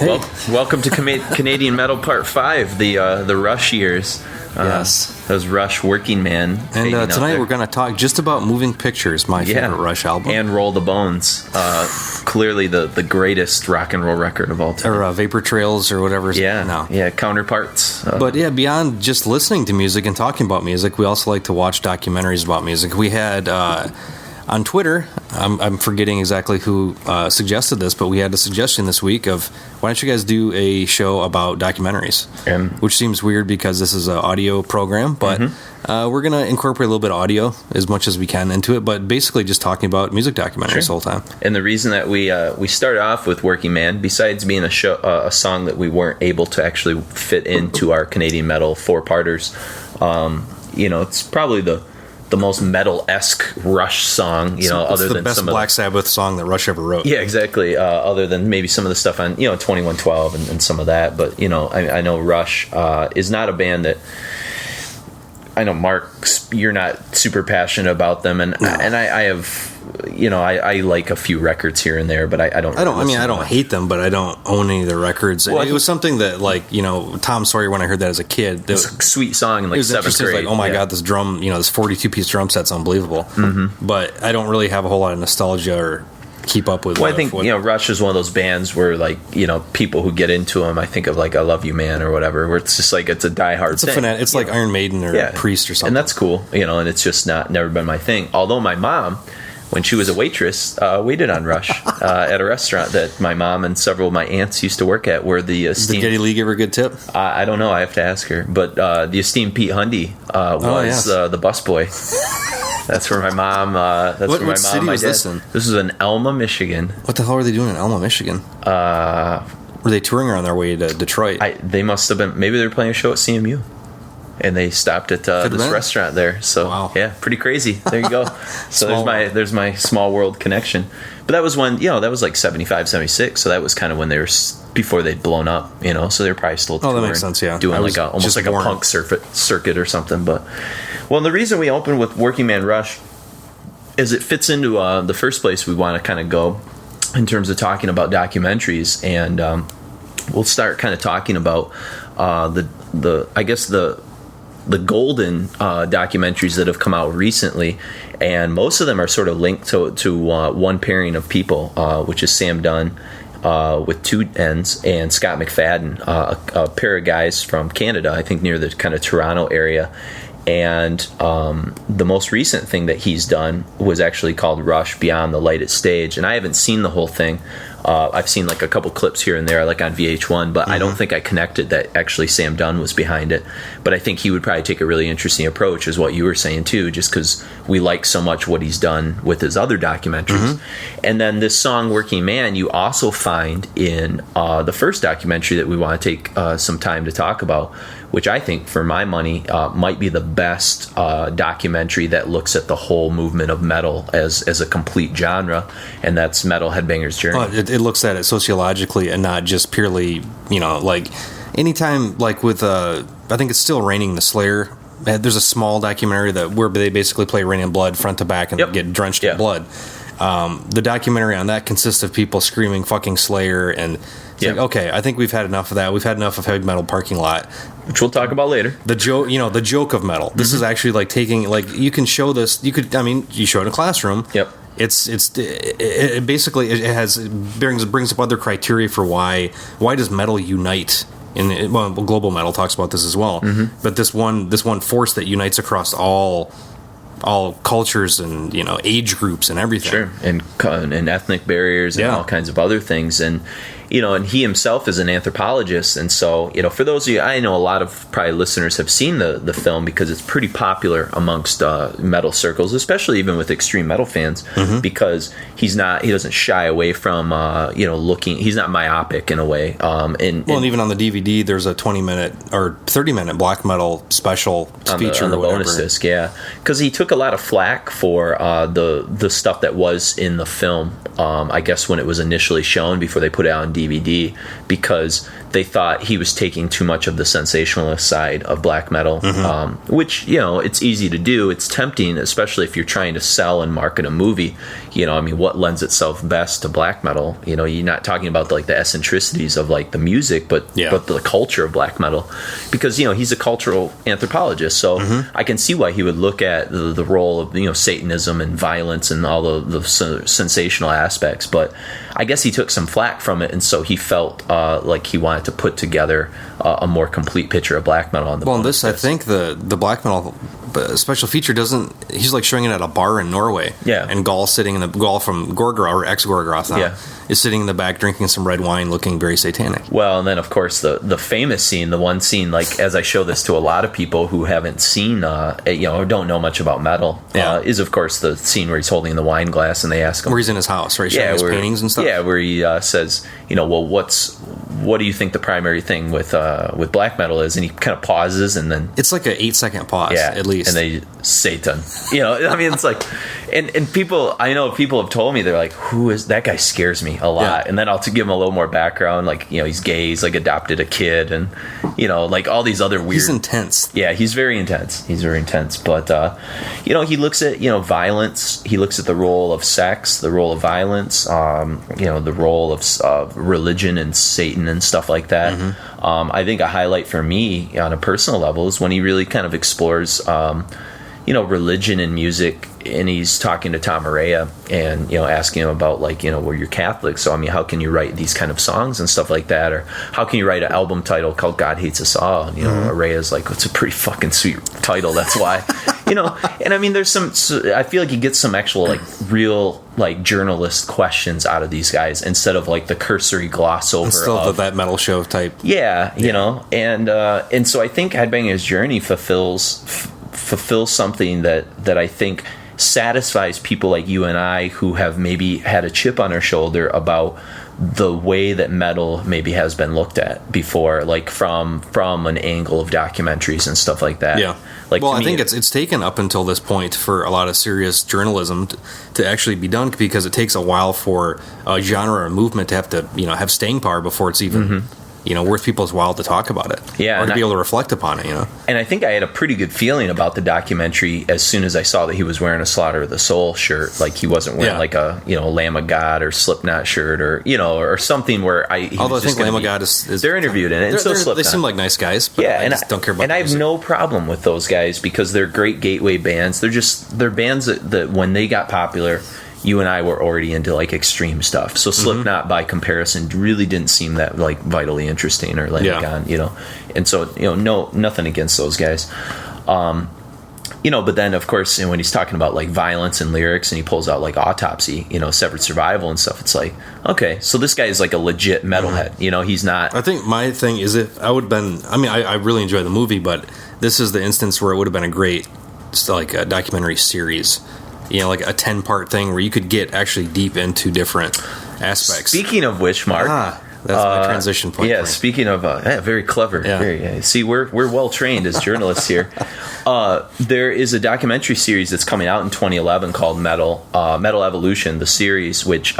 Hey. Welcome to Canadian Metal Part 5, the Rush years. Yes. Those Rush Working Man. And tonight we're going to talk just about Moving Pictures, my favorite Rush album. And Roll the Bones. Clearly the greatest rock and roll record of all time. Or Vapor Trails or whatever. Yeah, Counterparts. But yeah, beyond just listening to music and talking about music, we also like to watch documentaries about music. We had... on Twitter, I'm forgetting exactly who suggested this, but we had a suggestion this week of, why don't you guys do a show about documentaries? Which seems weird because this is an audio program, but we're going to incorporate a little bit of audio as much as we can into it, but basically just talking about music documentaries the whole time. And the reason that we started off with Working Man, besides being a song that we weren't able to actually fit into our Canadian metal four-parters, it's probably the most metal-esque Rush song, other than the best Black Sabbath song that Rush ever wrote. Yeah, exactly. Other than maybe some of the stuff on 2112 and some of that, but I know Rush is not a band that. I know, Mark, you're not super passionate about them, and I have. I like a few records here and there, but I don't. I don't hate them, but I don't own any of their records. Well, it was something that, Tom Sawyer, when I heard that as a kid, it was a sweet song in seventh grade. Like, oh my god, this drum, this 42-piece drum set's unbelievable. Mm-hmm. But I don't really have a whole lot of nostalgia or keep up with. Well, I think Rush is one of those bands where people who get into them, I think of I Love You Man or whatever, where it's just it's a diehard thing. It's like Iron Maiden or Priest or something, and that's cool. And it's just never been my thing. Although my mom, when she was a waitress, waited on Rush at a restaurant that my mom and several of my aunts used to work at, where the esteemed... Did Geddy Lee give her a good tip? I don't know. I have to ask her. But the esteemed Pete Hundy was the busboy. That's where my mom... What city was this in? This is in Elma, Michigan. What the hell were they doing in Elma, Michigan? Were they touring on their way to Detroit? They must have been... Maybe they were playing a show at CMU. And they stopped at this restaurant there. So, yeah, pretty crazy. There you go. So there's my small world connection. But that was when, that was 75, 76. So that was kind of when they were, before they'd blown up, so they were probably still touring, that makes sense, yeah. Doing almost like a punk circuit or something. But, well, the reason we opened with Working Man Rush is it fits into the first place we want to kind of go in terms of talking about documentaries. And we'll start kind of talking about the golden documentaries that have come out recently, and most of them are sort of linked to one pairing of people, which is Sam Dunn with two N's and Scott McFadden, a pair of guys from Canada, I think near the kind of Toronto area. And the most recent thing that he's done was actually called Rush Beyond the Lighted Stage, and I haven't seen the whole thing. I've seen a couple clips here and there, on VH1, but I don't think I connected that actually Sam Dunn was behind it. But I think he would probably take a really interesting approach, is what you were saying too, just because we like so much what he's done with his other documentaries. And then this song Working Man you also find in the first documentary that we want to take some time to talk about, which I think, for my money, might be the best documentary that looks at the whole movement of metal as a complete genre, and that's Metal Headbanger's Journey. It looks at it sociologically and not just purely, anytime, with, I think it's Still Raining, the Slayer. There's a small documentary where they basically play Rain in Blood front to back and get drenched in blood. The documentary on that consists of people screaming fucking Slayer, and it's okay, I think we've had enough of that. We've had enough of heavy metal parking lot, which we'll talk about later. The joke of metal. This is actually taking, you can show this. You show it in a classroom. Yep. It basically brings up other criteria for why does metal unite. Global metal talks about this as well. But this one force that unites across all cultures and age groups and everything. Sure, and ethnic barriers and all kinds of other things. And and he himself is an anthropologist, and so for those of you, I know a lot of probably listeners have seen the film because it's pretty popular amongst metal circles, especially even with extreme metal fans, because he doesn't shy away from looking. He's not myopic in a way. And even on the DVD, there's a 20-minute or 30-minute black metal special feature on the bonus disc, because he took a lot of flack for the stuff that was in the film. I guess when it was initially shown before they put it out on DVD, because they thought he was taking too much of the sensationalist side of black metal, which, it's easy to do. It's tempting, especially if you're trying to sell and market a movie. What lends itself best to black metal? You're not talking about the eccentricities of the music, but the culture of black metal, because he's a cultural anthropologist. So I can see why he would look at the role of Satanism and violence and all the sensational aspects. But I guess he took some flack from it, and so he felt like he wanted to put together a more complete picture of black metal on the bonus disc. I think the black metal special feature doesn't. He's showing it at a bar in Norway. Yeah, and Gaul from Gorgoroth, or ex-Gorgoroth now, is sitting in the back drinking some red wine, looking very satanic. Well, and then of course the famous scene, the one scene, as I show this to a lot of people who haven't seen, or don't know much about metal, is of course the scene where he's holding the wine glass and they ask him where he's in his house, right? Showing his paintings and stuff. Yeah, where he says, well, what do you think the primary thing with black metal is? And he kind of pauses, and then it's like an 8-second pause, at least. And they Satan, it's and people, I know people have told me, they're like, who is that guy? Scares me a lot. And then I'll give him a little more background, he's gay, he's adopted a kid, and all these other weird. He's intense. Yeah, he's very intense. But he looks at violence. He looks at the role of sex, the role of violence, the role of religion and Satan and stuff like that. I think a highlight for me on a personal level is when he really kind of explores religion and music, and he's talking to Tom Araya and asking him about well, you're Catholic, so how can you write these kind of songs and stuff like that, or how can you write an album title called God Hates Us All? And Araya's it's a pretty fucking sweet title, that's why. And there's some, I feel like he gets some actual real journalist questions out of these guys, instead of the cursory gloss over still of that metal show type. And so I think Headbanger's Journey fulfills something that I think satisfies people like you and I, who have maybe had a chip on our shoulder about the way that metal maybe has been looked at before, from an angle of documentaries and stuff like that. I think it's taken up until this point for a lot of serious journalism to actually be done, because it takes a while for a genre or movement to have staying power before it's even worth people's while to talk about it, or to be able to reflect upon it, And I think I had a pretty good feeling about the documentary as soon as I saw that he was wearing a Slaughter of the Soul shirt. He wasn't wearing a Lamb of God or Slipknot shirt, or something where although I think Lamb of God is they're interviewed in it. They seem like nice guys, but I just don't care about. And I have no problem with those guys, because they're great gateway bands. They're bands that when they got popular, you and I were already into extreme stuff. So Slipknot, by comparison, really didn't seem that vitally interesting, or on, And so nothing against those guys, But then of course, when he's talking about violence and lyrics, and he pulls out Autopsy, Severed Survival and stuff, it's okay, so this guy is a legit metalhead. He's not. I think my thing is, if I would have been, I really enjoy the movie, but this is the instance where it would have been a great a documentary series. A 10-part thing where you could get actually deep into different aspects. Speaking of which, Mark, that's my transition point. Yeah, speaking of, very clever. Yeah. See, we're well trained as journalists here. There is a documentary series that's coming out in 2011 called Metal Evolution, the series, which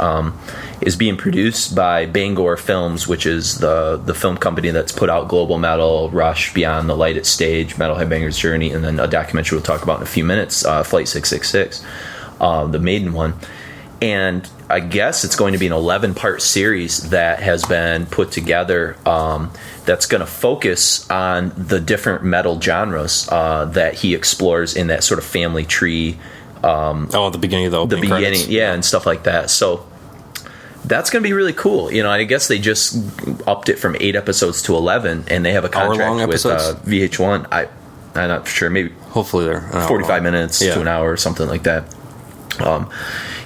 is being produced by Bangor Films, which is the film company that's put out Global Metal, Rush, Beyond the Light at Stage, Metal Headbanger's Journey, and then a documentary we'll talk about in a few minutes, Flight 666, the Maiden one. And I guess it's going to be an 11-part series that has been put together, that's going to focus on the different metal genres that he explores in that sort of family tree. At the beginning of the opening credits. And stuff like that. So that's going to be really cool. I guess they just upped it from 8 episodes to 11, and they have a contract with VH1. I'm not sure. Maybe hopefully they're 45 minutes to an hour or something like that.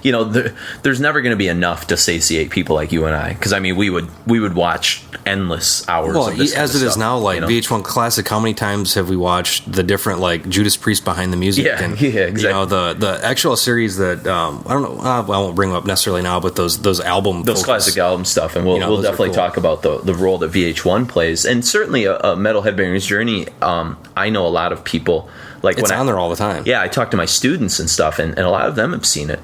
There's never going to be enough to satiate people like you and I, because we would watch endless hours. Well, of this as it stuff, is now, VH1 Classic. How many times have we watched the different Judas Priest Behind the Music? Yeah, exactly. The actual series that I don't know. I won't bring them up necessarily now, but those classic album stuff, and we'll definitely talk about the role that VH1 plays, and certainly a Metal Headbanger's Journey. I know a lot of people. It's on there all the time. Yeah, I talk to my students and stuff, and a lot of them have seen it,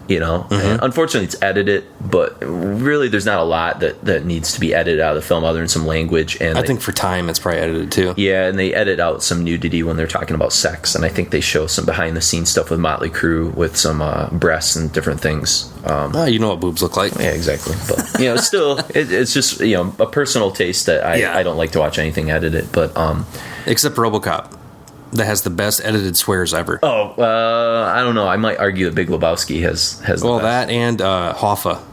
And unfortunately, it's edited, but really, there's not a lot that needs to be edited out of the film other than some language. And I think for time, it's probably edited too. Yeah, and they edit out some nudity when they're talking about sex, and I think they show some behind the scenes stuff with Motley Crue with some breasts and different things. You know what boobs look like. Yeah, exactly. But still, it's just a personal taste that I don't like to watch anything edited. But except RoboCop, that has the best edited swears ever. I don't know. I might argue that Big Lebowski has the best. That and Hoffa.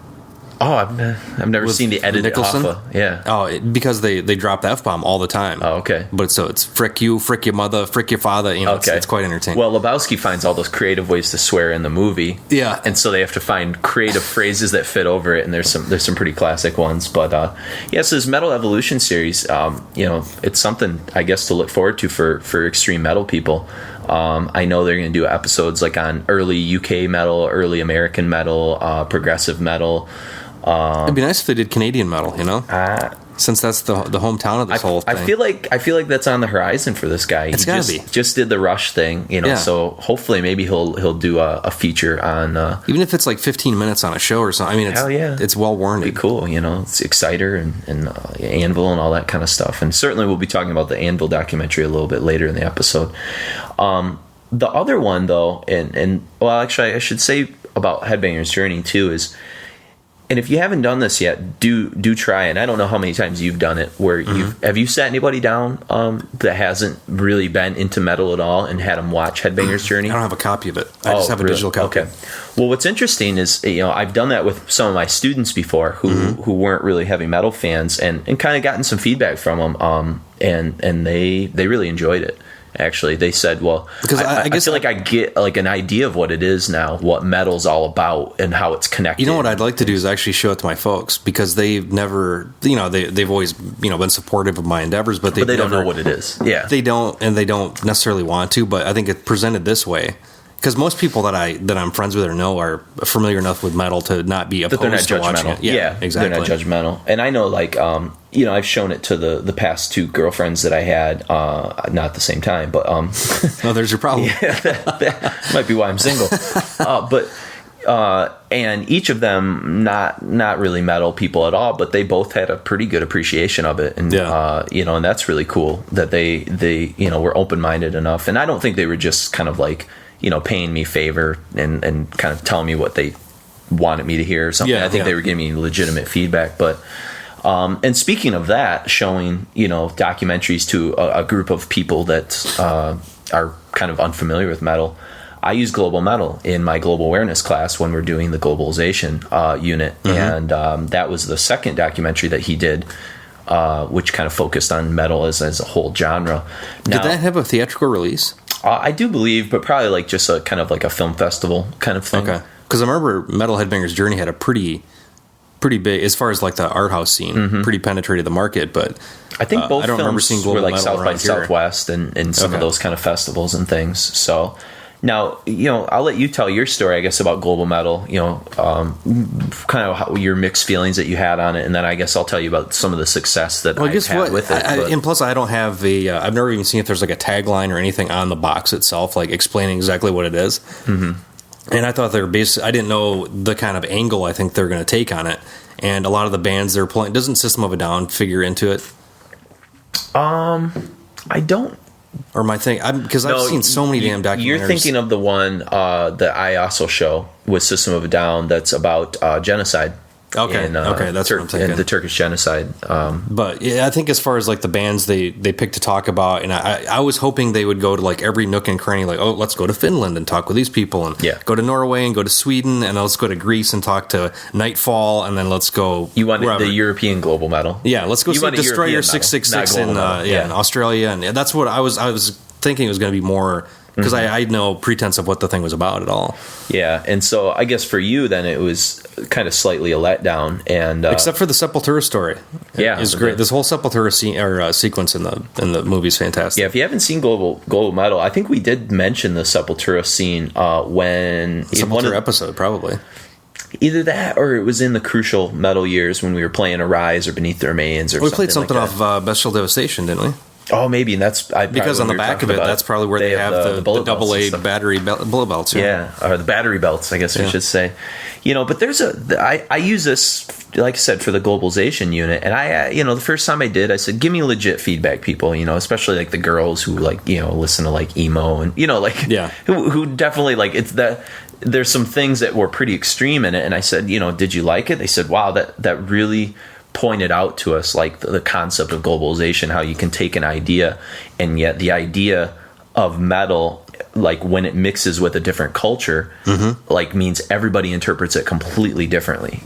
Oh, I've never seen the edited Nicholson? Hoffa. Yeah. Oh, because they drop the F-bomb all the time. Oh, okay. But so it's frick you, frick your mother, frick your father. Okay. It's quite entertaining. Well, Lebowski finds all those creative ways to swear in the movie. Yeah. And so they have to find creative phrases that fit over it, and there's some pretty classic ones. But so this Metal Evolution series, it's something I guess to look forward to for extreme metal people. I know they're going to do episodes like on early UK metal, early American metal, progressive metal. It'd be nice if they did Canadian metal, since that's the hometown of this whole thing. I feel like that's on the horizon for this guy. It's gotta be. Just did the Rush thing, So hopefully, maybe he'll do a feature on. Even if it's like 15 minutes on a show or something. I mean, it's well warranted. Be cool, It's Exciter and Anvil and all that kind of stuff. And certainly, we'll be talking about the Anvil documentary a little bit later in the episode. The other one, though, and actually, I should say about Headbanger's Journey too is. And if you haven't done this yet, do try. And I don't know how many times you've done it. Where have you sat anybody down that hasn't really been into metal at all and had them watch Headbanger's Journey? I don't have a copy of it. I just have a digital copy. Okay. Well, what's interesting is I've done that with some of my students before who weren't really heavy metal fans and kind of gotten some feedback from them. And they really enjoyed it. Actually, they said, well, because I feel like I get like an idea of what it is now, what metal's all about and how it's connected. You know what I'd like to do is actually show it to my folks because they've never, they've always, been supportive of my endeavors, but they don't know what it is. Yeah. They don't necessarily want to, but I think it presented this way. Because most people that I'm friends with or know are familiar enough with metal to not be opposed to watching it. Yeah, exactly. They're not judgmental. And I know, like, I've shown it to the past two girlfriends that I had, not at the same time, but no, there's your problem. Yeah, that might be why I'm single. And each of them not really metal people at all, but they both had a pretty good appreciation of it, and and that's really cool that they were open minded enough. And I don't think they were just kind of like. Paying me favor and kind of telling me what they wanted me to hear or something. I think they were giving me legitimate feedback. But and speaking of that, showing documentaries to a group of people that are kind of unfamiliar with metal. I use global metal in my global awareness class when we're doing the globalization unit, and that was the second documentary that he did. Which kind of focused on metal as a whole genre. Now, did that have a theatrical release? I do believe, but probably like just a kind of like a film festival kind of thing. Okay, because I remember Metal Headbanger's Journey had a pretty big, as far as like the art house scene, pretty penetrated the market. But I think both I don't remember seeing global were like metal South by here. Southwest and some of those kind of festivals and things. So. Now, I'll let you tell your story, I guess, about global metal, kind of your mixed feelings that you had on it, and then I guess I'll tell you about some of the success that I've had with it. And plus, I don't have I've never even seen if there's like a tagline or anything on the box itself, like explaining exactly what it is. Mm-hmm. And I thought I didn't know the kind of angle I think they're going to take on it. And a lot of the bands they're playing, doesn't System of a Down figure into it? I don't. Or my thing, because I've seen so many damn documentaries. You're thinking of the one that I also show with System of a Down that's about genocide. Okay, that's what I'm thinking. The Turkish genocide. But yeah, I think as far as like the bands they pick to talk about, and I was hoping they would go to like every nook and cranny, like, oh, let's go to Finland and talk with these people, and go to Norway and go to Sweden, and let's go to Greece and talk to Nightfall, and then let's go. You wanted the European global metal? Yeah, let's go see Destroyer 666 in Australia, and that's what I was thinking it was going to be more. Because I had no pretense of what the thing was about at all. Yeah, and so I guess for you then it was kind of slightly a letdown, and except for the Sepultura story, it's great. This whole Sepultura sequence in the movie is fantastic. Yeah, if you haven't seen global metal, I think we did mention the Sepultura scene when Sepultura episode probably. Either that, or it was in the Crucial Metal years when we were playing Arise or Beneath the Remains, or we played something like off Bestial Devastation, didn't we? Oh, maybe, and because on the back of it, that's probably where they have the double A battery bullet belts. Yeah, or the battery belts, I guess we should say. But there's I use this, like I said, for the globalization unit, and I the first time I did, I said, give me legit feedback, people, especially like the girls who like listen to like emo and who definitely like it's that. There's some things that were pretty extreme in it, and I said, did you like it? They said, wow, that really pointed out to us like the concept of globalization, how you can take an idea, and yet the idea of metal, like when it mixes with a different culture, like means everybody interprets it completely differently.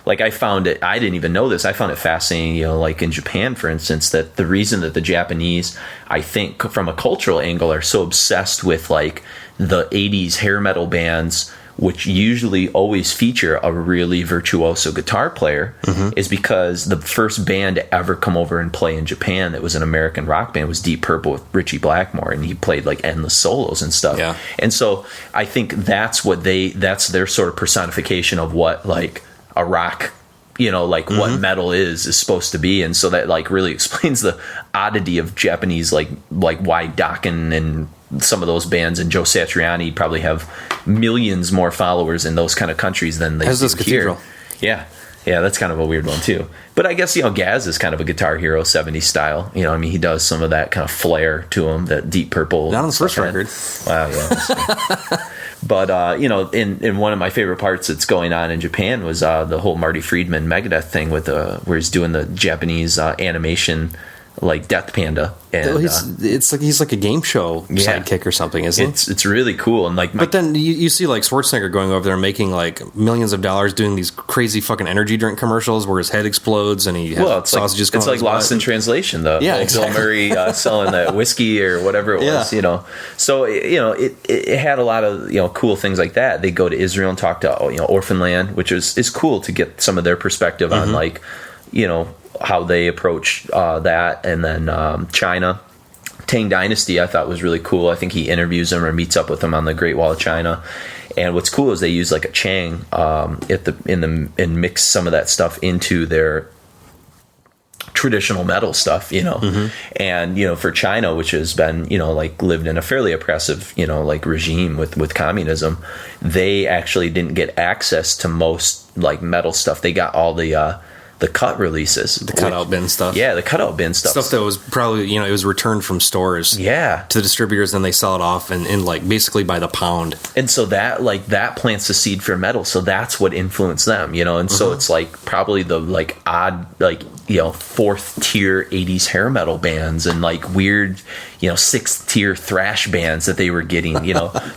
Like I found it, I didn't even know this, I found it fascinating, like in Japan, for instance, that the reason that the Japanese, I think from a cultural angle, are so obsessed with like the 80s hair metal bands, which usually always feature a really virtuoso guitar player, is because the first band to ever come over and play in Japan that was an American rock band was Deep Purple with Ritchie Blackmore, and he played like endless solos and stuff. Yeah. And so I think that's that's their sort of personification of what like a rock, what metal is supposed to be. And so that like really explains the oddity of Japanese, like why Dokken and some of those bands and Joe Satriani probably have millions more followers in those kind of countries than they do here. Yeah, that's kind of a weird one too. But I guess Gaz is kind of a guitar hero, 70s style. He does some of that kind of flair to him that Deep Purple. Not on the first record. Wow, yeah. But in one of my favorite parts that's going on in Japan was the whole Marty Friedman Megadeth thing with where he's doing the Japanese animation. Like Death Panda, and it's like he's like a game show sidekick or something, isn't it? It's really cool, and like. But then you see like Schwarzenegger going over there and making like millions of dollars doing these crazy fucking energy drink commercials where his head explodes and he has sausages. It's like Lost in Translation, though. Yeah, exactly. Bill Murray selling that whiskey or whatever it was, So it had a lot of cool things like that. They go to Israel and talk to Orphan Land, which is cool to get some of their perspective on like how they approach that. And then China, Tang Dynasty, I thought was really cool. I think he interviews them or meets up with them on the Great Wall of China. And what's cool is they use like a Chang and mix some of that stuff into their traditional metal stuff, and for China, which has been like lived in a fairly oppressive like regime with communism, they actually didn't get access to most like metal stuff. They got all the cut releases, the cutout bin stuff. Yeah, the cutout bin stuff that was probably it was returned from stores to the distributors, and they sell it off in like basically by the pound. And so that plants the seed for metal, so that's what influenced them, and so it's like probably the like odd like fourth tier 80s hair metal bands and like weird sixth tier thrash bands that they were getting.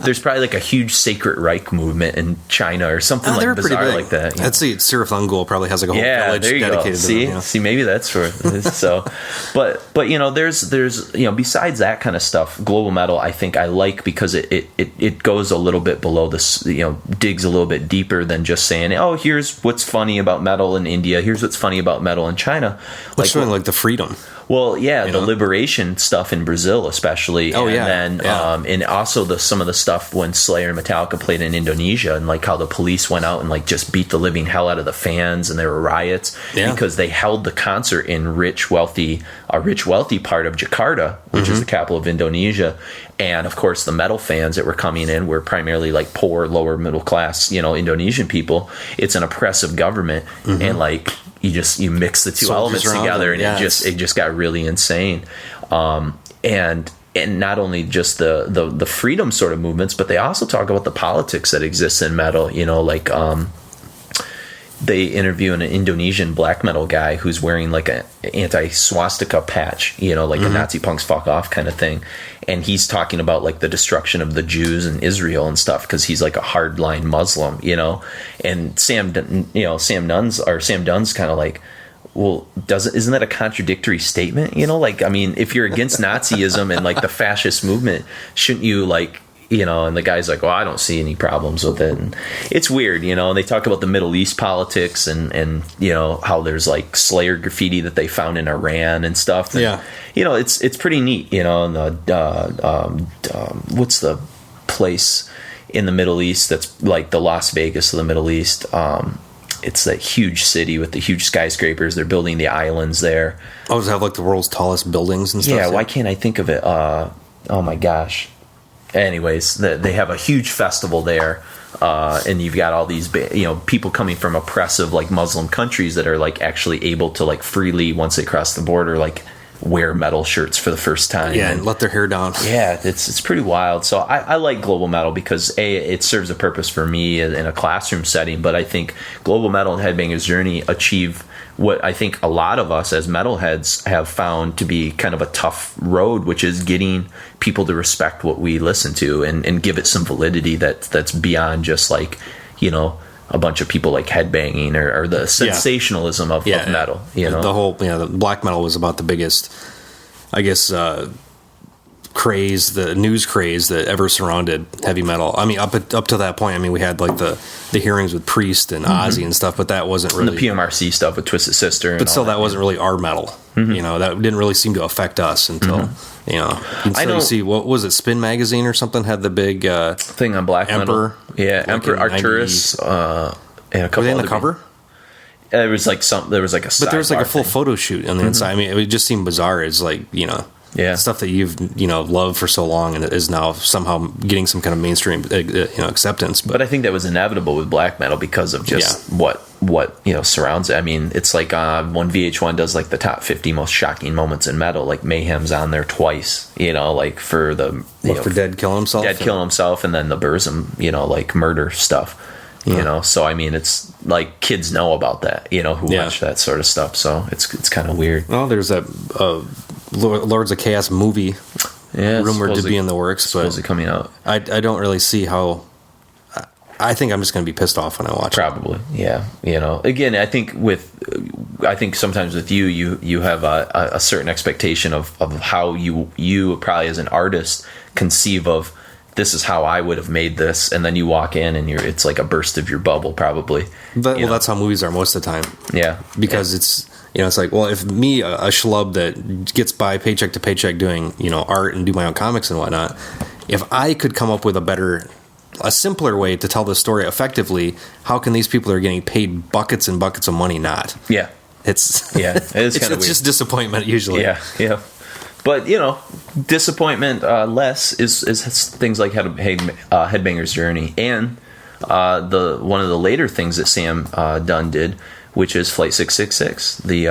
There's probably like a huge Sacred Reich movement in China or something like bizarre like that. Let's see, Sirith Ungol probably has like a whole village dedicated to them. See, maybe that's for so. But there's besides that kind of stuff, global metal I think I like because it goes a little bit below this, digs a little bit deeper than just saying, oh, here's what's funny about metal in India, here's what's funny about metal in China. What's showing like the freedom. Well, the liberation stuff in Brazil, especially, and also some of the stuff when Slayer and Metallica played in Indonesia, and like how the police went out and like just beat the living hell out of the fans, and there were riots because they held the concert in a rich, wealthy part of Jakarta, which is the capital of Indonesia, and of course the metal fans that were coming in were primarily like poor, lower middle class, Indonesian people. It's an oppressive government, and like. You mix the two elements together, and it just got really insane. And not only just the freedom sort of movements, but they also talk about the politics that exists in metal. They interview an Indonesian black metal guy who's wearing like an anti-swastika patch, like a Nazi punks fuck off kind of thing. And he's talking about like the destruction of the Jews in Israel and stuff because he's like a hardline Muslim, And Sam Dunn's kind of like, well, isn't that a contradictory statement? Like, I mean, if you're against Nazism and like the fascist movement, shouldn't you like, and the guy's like, well, I don't see any problems with it. And it's weird, and they talk about the Middle East politics and how there's like Slayer graffiti that they found in Iran and stuff. And, it's pretty neat, and what's the place in the Middle East that's like the Las Vegas of the Middle East? it's that huge city with the huge skyscrapers. They're building the islands there. Oh, does it have like the world's tallest buildings and stuff? Yeah, why can't I think of it? Oh my gosh. Anyways, they have a huge festival there, and you've got all these people coming from oppressive like Muslim countries that are like actually able to like freely, once they cross the border, like wear metal shirts for the first time. Yeah, and let their hair down. Yeah, it's pretty wild. So I like global metal because it serves a purpose for me in a classroom setting, but I think global metal and Headbanger's Journey achieve what I think a lot of us as metalheads have found to be kind of a tough road, which is getting people to respect what we listen to and give it some validity that's beyond just like, a bunch of people like headbanging or the sensationalism of metal. The whole the black metal was about the biggest, I guess, craze, the news craze that ever surrounded heavy metal. I mean, up to that point, I mean, we had like the hearings with Priest and Ozzy and stuff, but that wasn't really and the PMRC stuff with Twisted Sister. But still, that wasn't really our metal. Mm-hmm. That didn't really seem to affect us until I know. You see, what was it? Spin Magazine or something had the big thing on black Emperor. Metal. Yeah, Emperor, Arcturus, and a couple. Were they on the cover? There was like there was like a. But there was like a full photo shoot on the inside. I mean, it just seemed bizarre. It's like stuff that you've loved for so long and is now somehow getting some kind of mainstream acceptance. But I think that was inevitable with black metal because of just what surrounds it. I mean, it's like when VH1 does like the top 50 most shocking moments in metal, like Mayhem's on there twice. Like for the for Dead killing himself, and then the Burzum like murder stuff. So I mean, it's like kids know about that. Who watch that sort of stuff. So it's kind of weird. Well, there's that Lords of Chaos movie rumored to be in the works, but supposedly coming out. I don't really see how. I think I'm just going to be pissed off when I watch Probably, yeah. Again, I think sometimes with you have a certain expectation of how you probably as an artist conceive of this is how I would have made this, and then you walk in and it's like a burst of your bubble, probably. That's how movies are most of the time. Yeah, because it's. It's like, well, if me, a schlub that gets by paycheck to paycheck doing, art and do my own comics and whatnot, if I could come up with a simpler way to tell the story effectively, how can these people that are getting paid buckets and buckets of money not? Yeah. It is kind of weird. It's just disappointment usually. Yeah. But, disappointment less is things like Headbanger's Journey and one of the later things that Sam Dunn did, which is Flight 666, the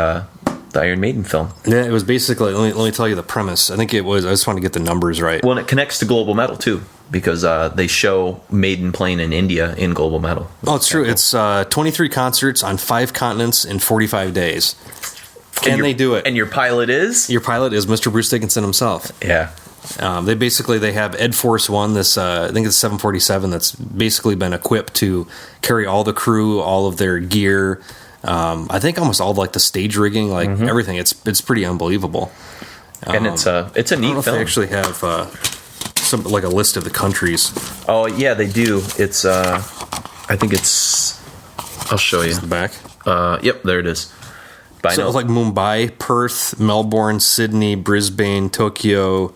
Iron Maiden film. Yeah, it was basically, let me tell you the premise. I think it was, I just want to get the numbers right. Well, and it connects to global metal, too, because they show Maiden playing in India in global metal. Oh, it's true. It's 23 concerts on 5 continents in 45 days. Can they do it? And your pilot is? Your pilot is Mr. Bruce Dickinson himself. Yeah. They have Ed Force One, this I think it's 747 that's basically been equipped to carry all the crew, all of their gear. I think almost all like the stage rigging, like everything. It's pretty unbelievable. And it's a neat film. I don't know if they actually have some like a list of the countries. Oh yeah, they do. It's I think it's. I'll show you. It's the back. Yep, there it is. So it was like Mumbai, Perth, Melbourne, Sydney, Brisbane, Tokyo,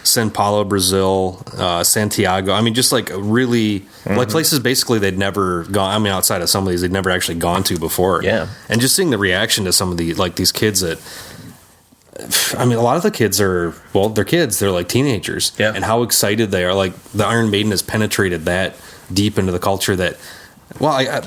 Sao Paulo, Brazil, Santiago. I mean, just like really like places basically they'd never gone. I mean, outside of some of these, they'd never actually gone to before. Yeah, and just seeing the reaction to some of the like these kids that. I mean, a lot of the kids they're kids. They're like teenagers. Yeah, and how excited they are. Like the Iron Maiden has penetrated that deep into the culture that. Well, I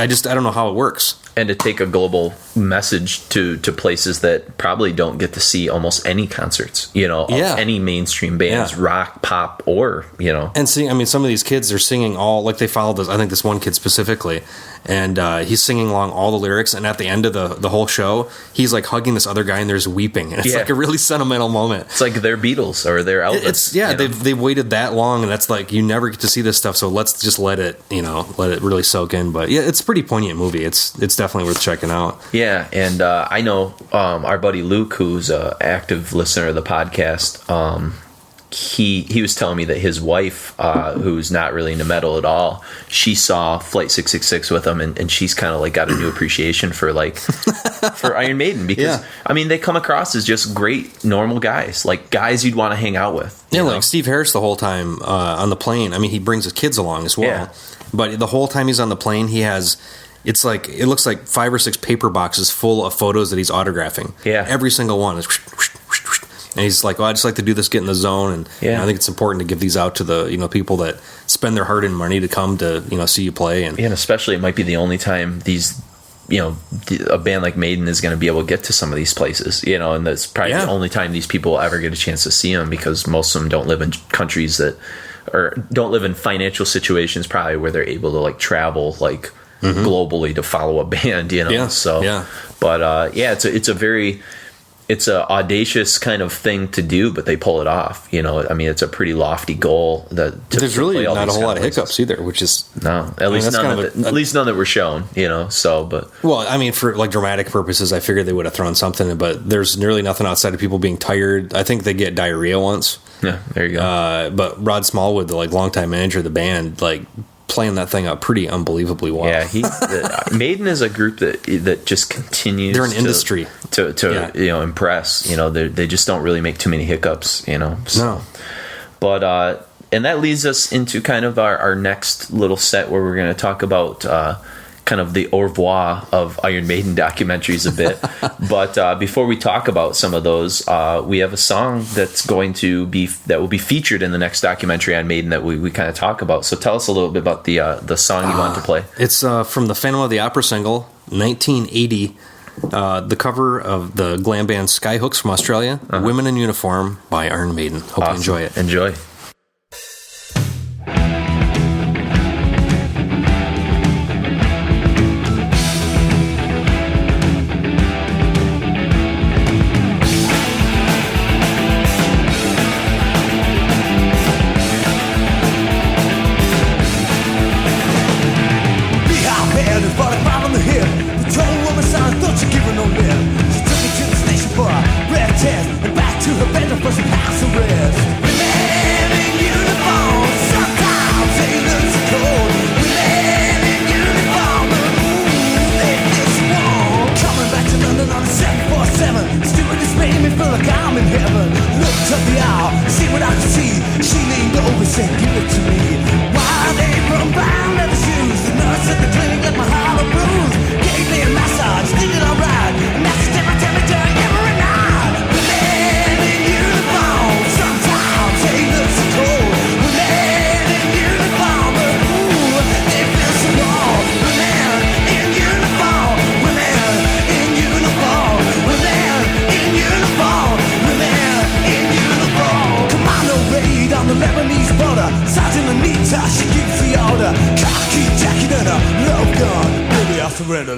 don't know how it works. And to take a global message to places that probably don't get to see almost any concerts, of any mainstream bands, rock, pop, or, And seeing, I mean, some of these kids are singing all, like they followed this, I think this one kid specifically, and he's singing along all the lyrics, and at the end of the whole show, he's like hugging this other guy and there's weeping. And it's like a really sentimental moment. It's like they're Beatles or they're Elvis. They've waited that long, and that's like, you never get to see this stuff, so let's just let it really soak in. But yeah, it's a pretty poignant movie. It's definitely worth checking out. Yeah, and I know our buddy Luke, who's an active listener of the podcast, he was telling me that his wife, who's not really into metal at all, she saw Flight 666 with him, and she's kind of like got a new appreciation for for Iron Maiden, because I mean they come across as just great normal guys, like guys you'd want to hang out with. Yeah, like Steve Harris the whole time on the plane. I mean, he brings his kids along as well, but the whole time he's on the plane, he has It's like, it looks like 5 or 6 paper boxes full of photos that he's autographing. Yeah. Every single one is, and he's like, well, I just like to do this, get in the zone, and Yeah. I think it's important to give these out to the people that spend their hard-earned money to come to see you play, and especially it might be the only time these, a band like Maiden is going to be able to get to some of these places, and that's probably the only time these people will ever get a chance to see them, because most of them don't live in countries that, or don't live in financial situations probably where they're able to like travel like globally to follow a band, but it's a audacious kind of thing to do, but they pull it off. I mean, it's a pretty lofty goal. There's really not a whole lot of hiccups either, which is at least none that were shown. But well, I mean, for like dramatic purposes, I figured they would have thrown something, but there's nearly nothing outside of people being tired. I think they get diarrhea once. Yeah, there you go. But Rod Smallwood, the like longtime manager of the band, like playing that thing up pretty unbelievably well. Yeah, Maiden is a group that just continues. They're an industry to impress. They just don't really make too many hiccups. No. But and that leads us into kind of our next little set where we're going to talk about kind of the au revoir of Iron Maiden documentaries a bit. But before we talk about some of those, we have a song that will be featured in the next documentary on Maiden that we kind of talk about. So tell us a little bit about the song you want to play. It's from the Phantom of the Opera single, 1980. The cover of the glam band Skyhooks from Australia, Women in Uniform by Iron Maiden. Hope you enjoy it. Enjoy.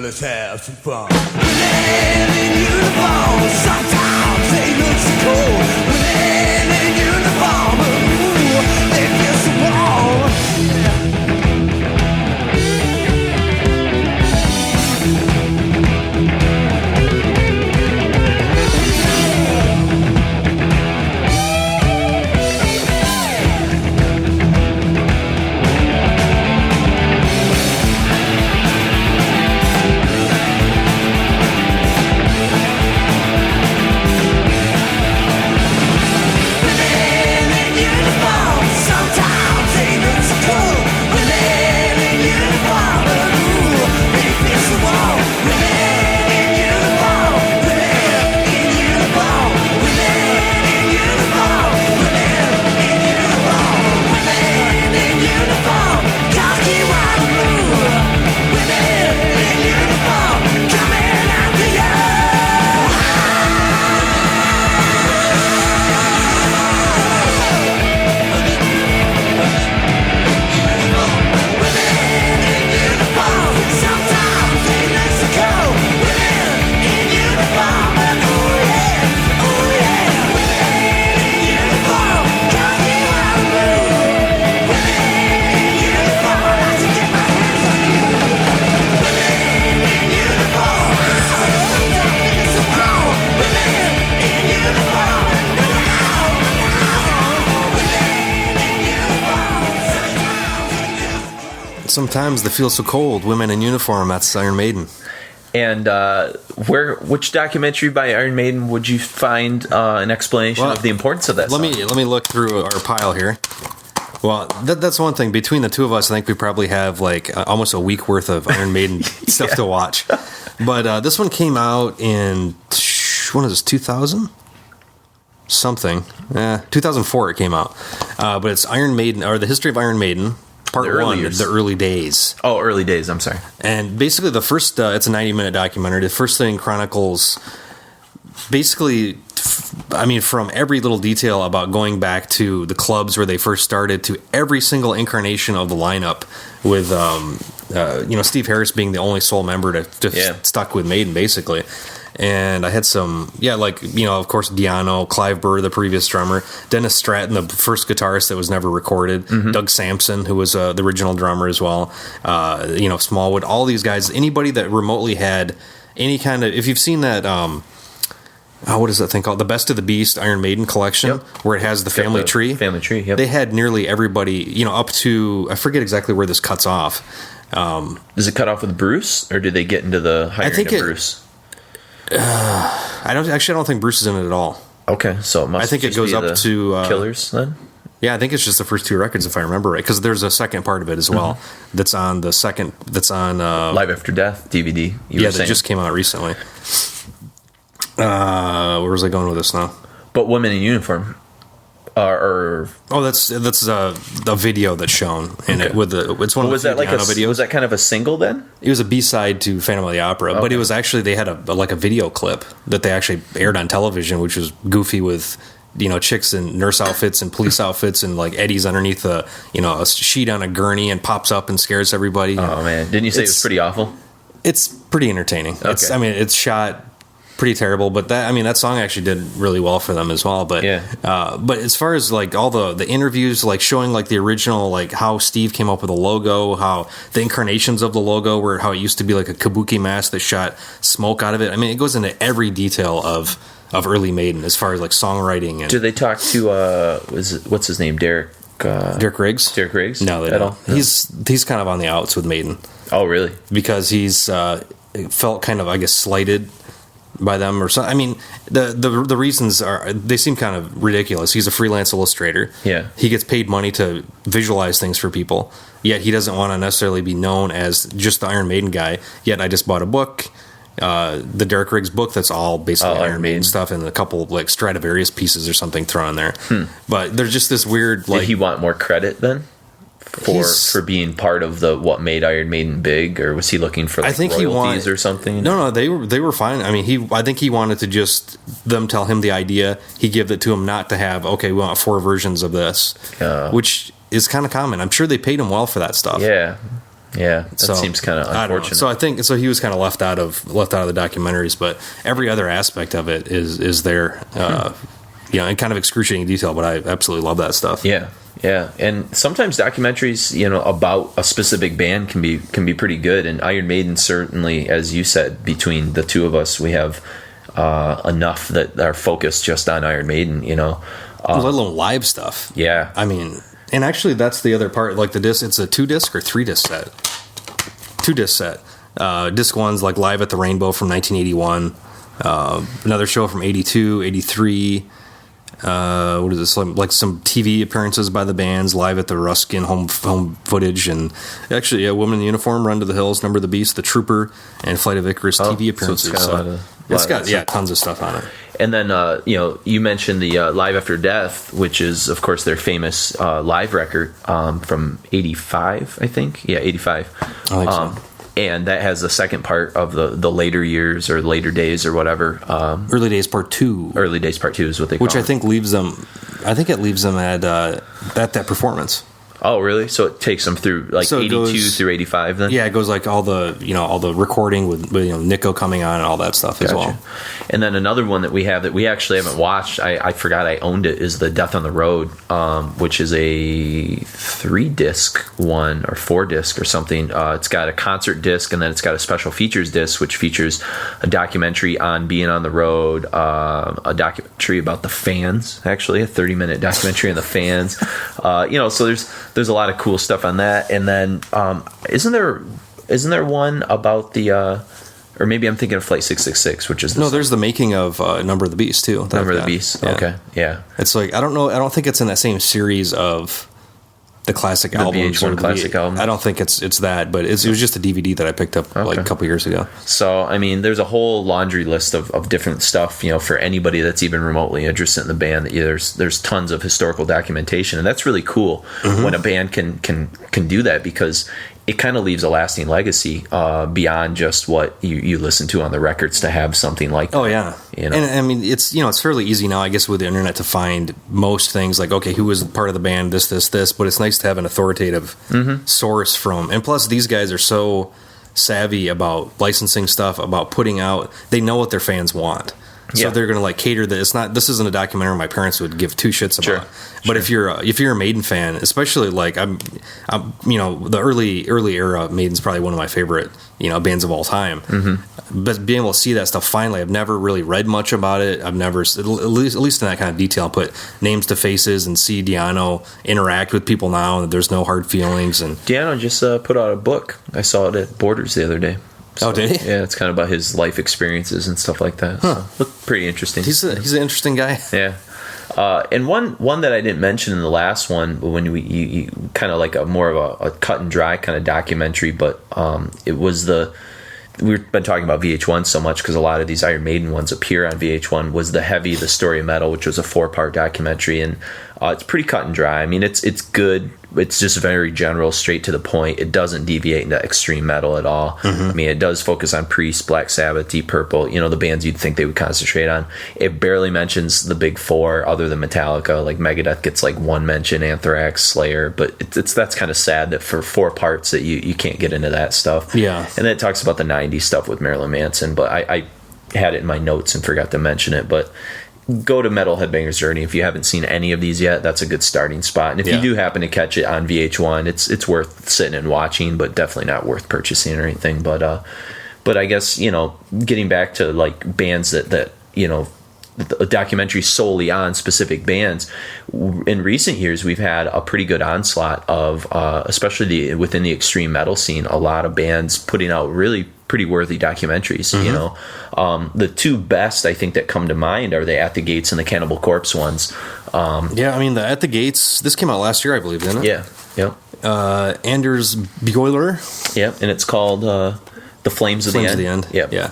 Let's have some fun. Women in uniform, sometimes they look so cold. Women in uniform, ooh, they feel so warm. Sometimes they feel so cold. Women in Uniform. That's Iron Maiden. And which documentary by Iron Maiden would you find an explanation of the importance of that song? Let me look through our pile here. Well, that's one thing. Between the two of us, I think we probably have like almost a week worth of Iron Maiden stuff to watch. But this one came out in, when is this, 2000? Something. 2004 it came out. But it's Iron Maiden, or the history of Iron Maiden, part one, the early days. Oh, early days, I'm sorry. And basically the first, it's a 90-minute documentary. The first thing chronicles basically, I mean, from every little detail about going back to the clubs where they first started to every single incarnation of the lineup with, Steve Harris being the only sole member to stuck with Maiden, basically. And I had some, of course, Di'Anno, Clive Burr, the previous drummer, Dennis Stratton, the first guitarist that was never recorded, Doug Sampson, who was the original drummer as well, Smallwood, all these guys, anybody that remotely had any kind of, if you've seen that, what is that thing called? The Best of the Beast Iron Maiden collection, where it has the family tree. Family tree, yep. They had nearly everybody, up to, I forget exactly where this cuts off. Does it cut off with Bruce, or did they get into the hiring of Bruce? I don't think Bruce is in it at all. Okay, so it must. I think it goes up to Killers then. Yeah, I think it's just the first two records, if I remember right, because there's a second part of it as well. That's on the second. That's on Live After Death DVD. That just came out recently. Where was I going with this now? But Women in Uniform. That's the video that's shown in it with it's one of the videos. Was that kind of a single then? It was a B-side to Phantom of the Opera, but it was actually, they had a video clip that they actually aired on television, which was goofy with chicks in nurse outfits and police outfits, and like Eddie's underneath a sheet on a gurney and pops up and scares everybody. Oh man, didn't you say it was pretty awful? It's pretty entertaining. Okay. It's shot pretty terrible, but that song actually did really well for them as well. But but as far as like all the interviews, like showing like the original, like how Steve came up with the logo, how the incarnations of the logo were, how it used to be like a kabuki mask that shot smoke out of it. I mean, it goes into every detail of early Maiden as far as like songwriting. And do they talk to what's his name, Derek Riggs? Derek Riggs? No, they don't. No. He's kind of on the outs with Maiden. Oh, really? Because he's felt kind of, I guess, slighted by them or something. I mean, the reasons they seem kind of ridiculous. He's a freelance illustrator. Yeah. He gets paid money to visualize things for people, yet he doesn't want to necessarily be known as just the Iron Maiden guy. Yet I just bought a book, the Derek Riggs book, that's all basically Iron Maiden stuff, and a couple of like Stradivarius pieces or something thrown in there. But there's just this weird, like, did he want more credit then for being part of what made Iron Maiden big, or was he looking for like royalties or something? No, they were fine. I mean, I think he wanted to just them tell him the idea. He gave it to him not to have, okay, we want 4 versions of this, which is kind of common. I'm sure they paid him well for that stuff. Yeah, that seems kind of unfortunate. So I think he was kind of left out of the documentaries, but every other aspect of it is there. In kind of excruciating detail, but I absolutely love that stuff. Yeah, and sometimes documentaries, about a specific band can be pretty good. And Iron Maiden, certainly, as you said, between the two of us, we have enough that are focused just on Iron Maiden. Let alone live stuff. Yeah, I mean, and actually, that's the other part. Like the disc, it's a 2-disc or 3-disc set. 2-disc set. Disc 1's like Live at the Rainbow from 1981. Another show from 82, 83. What is this, like some TV appearances by the bands, Live at the Ruskin, home footage, and actually Woman in Uniform, Run to the Hills, Number of the Beast, The Trooper, and Flight of Icarus TV appearances. It's got tons of stuff on it. And then you mentioned the Live After Death, which is of course their famous live record from 85, I think. Yeah, 85. I think so. And that has the second part of the later years or later days or whatever. Early Days Part 2. Early Days Part 2 is what they call it. Which I think leaves them at that performance. Oh, really? So it takes them through like 82 through 85 then? Yeah, it goes like all the recording with Nico coming on and all Gotcha. As well. And then another one that we have that we actually haven't watched, I forgot I owned it, is the Death on the Road, which is a 3-disc one or 4-disc or something. It's got a concert disc, and then it's got a special features disc, which features a documentary on being on the road, a documentary about the fans, actually, a 30-minute documentary on the fans. So there's a lot of cool stuff on that. And then isn't there one about the or maybe I'm thinking of Flight 666, which is there's the making of Number of the Beast too. Number of the Beast. Yeah. Okay. Yeah. It's like I don't think it's in that same series of classic The albums. VH1 classic album. I don't think it's that, but it was just a DVD that I picked up like a couple years ago. So, I mean, there's a whole laundry list of different stuff, for anybody that's even remotely interested in the band. There's tons of historical documentation, and that's really cool when a band can do that, because it kind of leaves a lasting legacy beyond just what you listen to on the records, to have something like that. Oh yeah, and I mean it's fairly easy now, I guess, with the internet to find most things, like, okay, who was part of the band, this, but it's nice to have an authoritative source from. And plus, these guys are so savvy about licensing stuff, about putting out. They know what their fans want. So they're going to cater that. This isn't a documentary my parents would give two shits about. But if you're a Maiden fan, especially I'm the early era, Maiden's probably one of my favorite bands of all time. But being able to see that stuff finally, I've never really read much about it. I've never, at least in that kind of detail, put names to faces and see Di'Anno interact with people now, and there's no hard feelings. And Di'Anno just put out a book. I saw it at Borders the other day. So, did he? Yeah, it's kind of about his life experiences and stuff like that. So, looked pretty interesting. He's an interesting guy. Yeah. And one that I didn't mention in the last one, when you kind of like more of a cut and dry kind of documentary, but it was we've been talking about VH1 so much because a lot of these Iron Maiden ones appear on VH1, was the Story of Metal, which was a 4-part documentary, and it's pretty cut and dry. I mean, it's good. It's just very general, straight to the point. It doesn't deviate into extreme metal at all. I mean, it does focus on Priest, Black Sabbath, Deep Purple, the bands you'd think they would concentrate on. It barely mentions the big four other than Metallica. Like Megadeth gets one mention, Anthrax, Slayer, but that's kind of sad that for 4 parts that you can't get into that stuff. Yeah. And then it talks about the 90s stuff with Marilyn Manson, but I had it in my notes and forgot to mention it. But go to Metal Headbanger's Journey if you haven't seen any of these yet. That's a good starting spot. And if you do happen to catch it on VH1, it's worth sitting and watching, but definitely not worth purchasing or anything. But I guess getting back to bands that a documentary solely on specific bands. In recent years, we've had a pretty good onslaught of, especially within the extreme metal scene, a lot of bands putting out really pretty worthy documentaries. The 2 best I think that come to mind are the At the Gates and the Cannibal Corpse ones. I mean, the At the Gates, this came out last year, I believe, didn't it? Yeah. Anders Bjorler. Yeah, and it's called The Flames of the End. Yep. Yeah.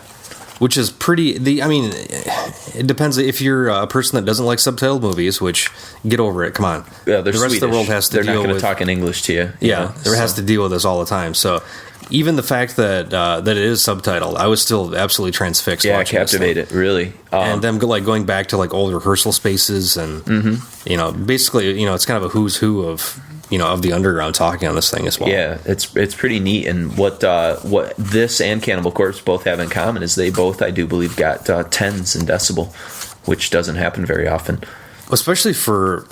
Which is pretty. It depends if you're a person that doesn't like subtitled movies. Which, get over it. Come on. Yeah, the rest Swedish. of the world has to They're deal with. They're not going to talk in English to you. Has to deal with this all the time. So, even the fact that that it is subtitled, I was still absolutely transfixed. Yeah, watching captivated, really. And them going back to old rehearsal spaces, and basically, it's kind of a who's who of the underground talking on this thing as well. Yeah, it's pretty neat. And what this and Cannibal Corpse both have in common is they both, I do believe, got 10s in decibel, which doesn't happen very often. Especially for,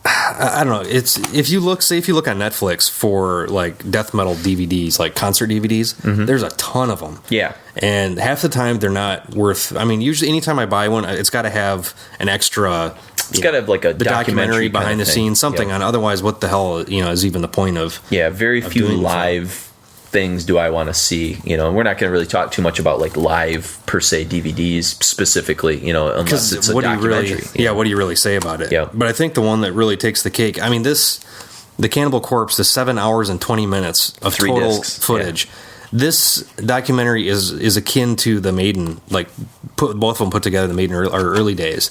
I don't know. It's if you look on Netflix for death metal DVDs, concert DVDs, there's a ton of them. Yeah, and half the time they're not worth. I mean, usually anytime I buy one, it's got to have an extra. It's got to have a documentary behind the scenes, something on. Otherwise, what the hell is even the point of? Yeah, very few live things do I want to see. We're not going to really talk too much about live per se DVDs specifically. Unless it's a documentary. What do you really say about it? Yeah. But I think the one that really takes the cake. I mean, the Cannibal Corpse, the 7 hours and 20 minutes of 3 total discs. footage. Yeah. This documentary is akin to the Maiden, both of them put together, the Maiden early days,